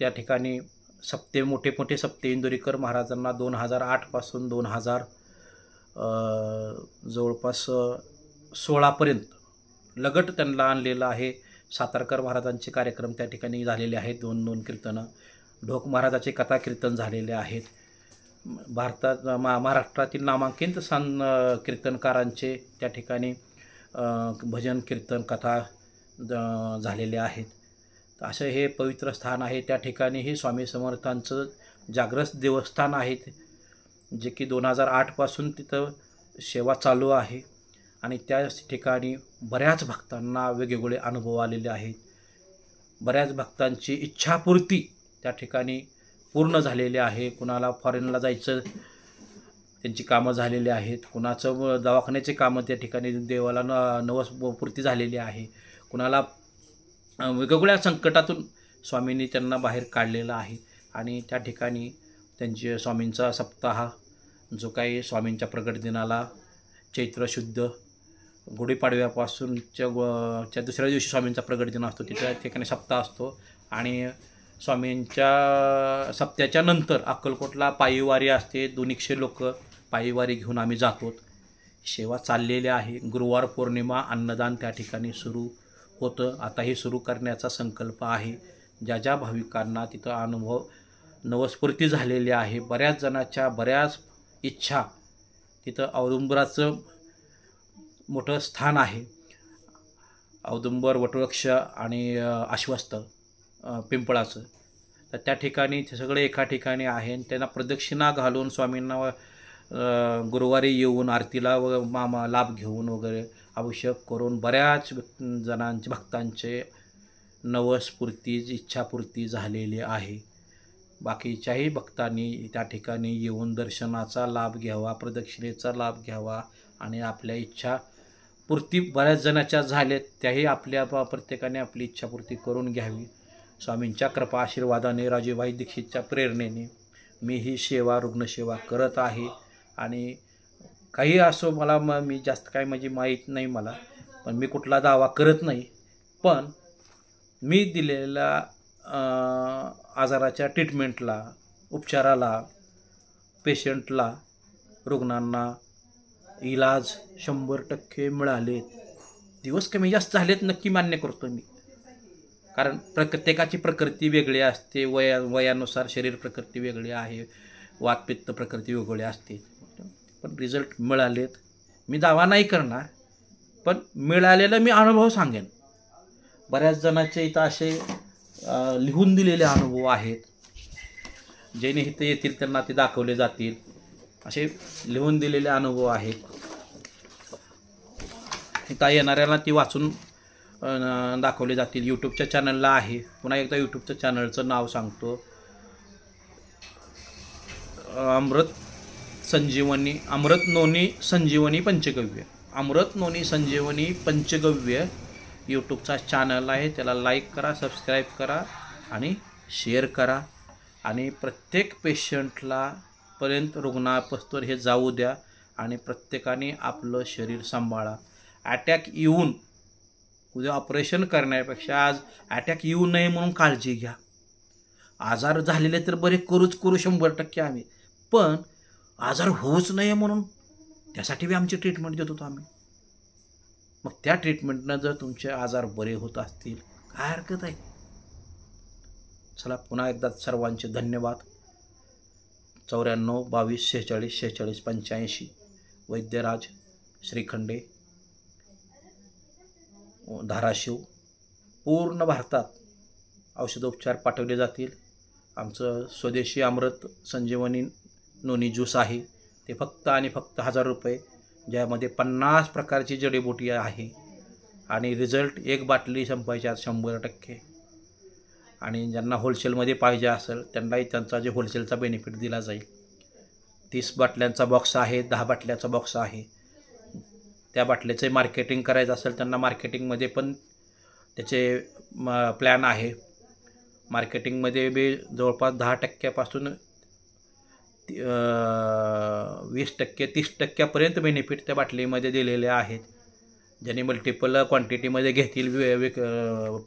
त्या ठिकाणी मोठे मोठे सप्ते इंदुरीकर महाराजांना 2008 पासून 2000 जवळपास 16पर्यंत लगट त्यांना आणलेलं आहे. सातारकर महाराजांचे कार्यक्रम त्या ठिकाणी झालेले आहेत. 2 कीर्तनं. ढोक महाराजाचे कथा कीर्तन झालेले आहेत. महाराष्ट्रातील नामांकित कीर्तनकारांचे त्या ठिकाणी भजन कीर्तन कथा झालेले आहेत. असं हे पवित्र स्थान आहे. त्या ठिकाणी हे स्वामी समर्थांचं जागृत देवस्थान आहे, जे की 2008 पासून तिथं सेवा चालू आहे आणि त्या ठिकाणी बऱ्याच भक्तांना वेगवेगळे अनुभव आलेले आहेत. बऱ्याच भक्तांची इच्छापूर्ती त्या ठिकाणी पूर्ण झालेली आहे. कुणाला फॉरेनला जायचं त्यांची कामं झालेली आहेत. कुणाचं दवाखान्याचे कामं त्या ठिकाणी देवाला नवसपूर्ती झालेली आहे. कुणाला वेगवेगळ्या संकटातून स्वामींनी त्यांना बाहेर काढलेलं आहे आणि त्या ठिकाणी त्यांचे स्वामींचा सप्ताह जो काही स्वामींच्या प्रगट दिनाला चैत्र शुद्ध गुढीपाडव्यापासूनच्या दुसऱ्या दिवशी स्वामींचा प्रगट दिन असतो, तिथल्या ठिकाणी सप्ताह असतो आणि स्वामींच्या सप्त्याच्या नंतर अक्कलकोटला पायीवारी असते. 200 लोक पायीवारी घेऊन आम्ही जातो. सेवा चाललेली आहे. गुरुवार पौर्णिमा अन्नदान त्या ठिकाणी सुरू होतं. आताही सुरू करण्याचा संकल्प आहे. ज्या ज्या भाविकांना तिथं अनुभव नवस्फूर्ती झालेली आहे. बऱ्याच जणांच्या बऱ्याच इच्छा तिथं औदुंबराचं मोठं स्थान आहे. औदुंबर, वटवृक्ष आणि आश्वस्त पिंपळाचं, तर त्या ठिकाणी ते सगळे एका ठिकाणी आहे आणि त्यांना प्रदक्षिणा घालून स्वामींना गुरुवारी येऊन आरतीला लाभ घेऊन वगैरे अभिषेक करून बऱ्याच जणांचे भक्तांचे नवस्फूर्ती इच्छापूर्ती झालेली आहे. बाकीच्याही भक्तांनी त्या ठिकाणी येऊन दर्शनाचा लाभ घ्यावा, प्रदक्षिणेचा लाभ घ्यावा आणि आपल्या इच्छापूर्ती बऱ्याच जणांच्या झाल्यात त्याही आपल्या प्रत्येकाने आपली इच्छापूर्ती करून घ्यावी. स्वामींच्या कृपा आशीर्वादाने, राजूभाई दीक्षितच्या प्रेरणेने मी ही सेवा, रुग्णसेवा करत आहे आणि काही असो मला मी जास्त काय म्हणजे माहीत नाही मला, पण मी कुठला दावा करत नाही. पण मी दिलेल्या आजाराच्या ट्रीटमेंटला, उपचाराला, पेशंटला, रुग्णांना इलाज 100% मिळाले. दिवस कमी जास्त झालेत नक्की मान्य करतो मी, कारण प्रत्येकाची प्रकृती वेगळी असते. वयानुसार शरीर प्रकृती वेगळी आहे, वातपित्त प्रकृती वेगळी असते. पण रिझल्ट मिळालेत. मी दावा नाही करणार, पण मिळालेला मी अनुभव सांगेन. बऱ्याच जणांचे इथं असे लिहून दिलेले अनुभव आहेत, जेणे इथं येतील त्यांना ते दाखवले जातील. असे लिहून दिलेले अनुभव आहेत. इथं येणाऱ्यांना ती वाचून दाखवले जातील. यूट्यूबच्या चॅनलला आहे. पुन्हा एकदा यूट्यूबच्या चॅनलचं नाव सांगतो, अमृत नोनी संजीवनी पंचगव्य. अमृत नोनी संजीवनी पंचगव्य यूट्यूबचा चॅनल आहे. त्याला लाईक करा, सबस्क्राईब करा आणि शेअर करा आणि प्रत्येक पेशंटला पर्यंत रुग्णापासून हे जाऊ द्या आणि प्रत्येकाने आपलं शरीर सांभाळा. अटॅक येऊन उद्या ऑपरेशन करण्यापेक्षा आज अटॅक येऊ नये म्हणून काळजी घ्या. आजार झालेले तर बरे करू 100% आम्ही, पण आजार होऊच नये म्हणून त्यासाठी बी आमची ट्रीटमेंट देत होतो आम्ही. मग त्या ट्रीटमेंटनं जर तुमचे आजार बरे होत असतील काय हरकत आहे. चला पुन्हा एकदा सर्वांचे धन्यवाद. 94 22 46 46 85 वैद्यराज श्रीखंडे, धाराशिव. पूर्ण भारतात औषधोपचार पाठवले जातील. आमचं स्वदेशी अमृत संजीवनी नोनी ज्यूस आहे, ते फक्त आणि फक्त 1000 रुपये, ज्यामध्ये 50 प्रकारची जडीबुटी आहे आणि रिझल्ट एक बाटली संपायच्या 100%. आणि ज्यांना होलसेलमध्ये पाहिजे असेल त्यांनाही त्यांचा जे होलसेलचा बेनिफिट दिला जाईल. 30 बाटल्यांचा बॉक्स आहे, 10 बाटल्याचा बॉक्स आहे. त्या बाटल्याचे मार्केटिंग करायचं असेल त्यांना मार्केटिंगमध्ये पण त्याचे प्लॅन आहे. मार्केटिंगमध्ये बी जवळपास 10% पासून 20% 30% बेनिफिट त्या बाटलीमध्ये दिलेले आहेत. ज्यांनी मल्टिपल क्वांटिटीमध्ये घेतील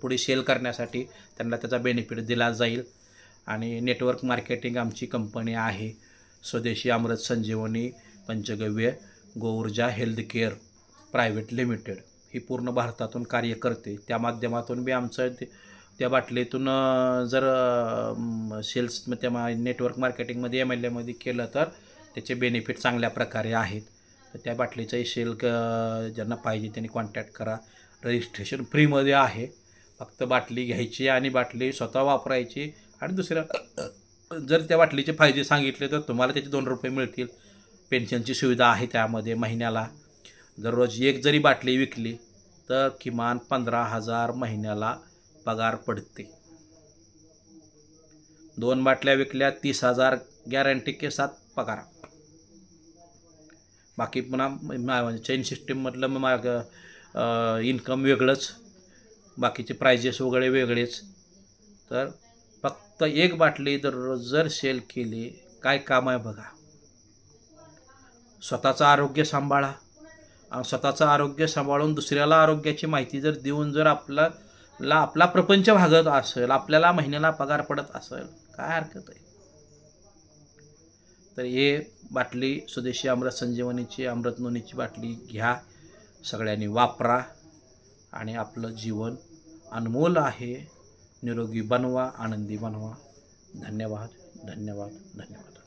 पुढे सेल करण्यासाठी त्यांना त्याचा बेनिफिट दिला जाईल. आणि नेटवर्क मार्केटिंग आमची कंपनी आहे, स्वदेशी अमृत संजीवनी पंचगव्य गोऊर्जा हेल्थकेअर प्रायव्हेट लिमिटेड. ही पूर्ण भारतातून कार्य करते. त्या माध्यमातून बी आमचं त्या बाटलीतून जर सेल्स त्या नेटवर्क मार्केटिंगमध्ये MLAमध्ये केलं तर त्याचे बेनिफिट चांगल्या प्रकारे आहेत. तर त्या बाटलीचाही सेल ज्यांना पाहिजे त्यांनी कॉन्टॅक्ट करा. रजिस्ट्रेशन फ्रीमध्ये आहे. फक्त बाटली घ्यायची आणि बाटली स्वतः वापरायची. आणि दुसऱ्या जर त्या बाटलीचे फायदे सांगितले तर तुम्हाला त्याचे 2 रुपये मिळतील. पेन्शनची सुविधा आहे त्यामध्ये. महिन्याला दररोज एक जरी बाटली विकली तर किमान 15,000 महिन्याला पगार पडते. 2 बाटल्या विकल्या 30,000 गॅरंटी के साथ पगार. बाकी पुन्हा चेन सिस्टीममधलं मग इन्कम वेगळंच, बाकीचे प्राइजेस वगैरे वेगळेच. तर फक्त एक बाटली दररोज जर सेल केली काय काम आहे बघा. स्वतःचं आरोग्य सांभाळा. स्वतःचं आरोग्य सांभाळून दुसऱ्याला आरोग्याची माहिती जर देऊन जर आपला प्रपंच भागत असेल, आपल्याला महिन्याला पगार पडत असेल काय हरकत आहे. तर हे बाटली स्वदेशी अमृत संजीवनीची अमृत नोनीची बाटली घ्या, सगळ्यांनी वापरा आणि आपलं जीवन अनमोल आहे. निरोगी बनवा, आनंदी बनवा. धन्यवाद धन्यवाद धन्यवाद.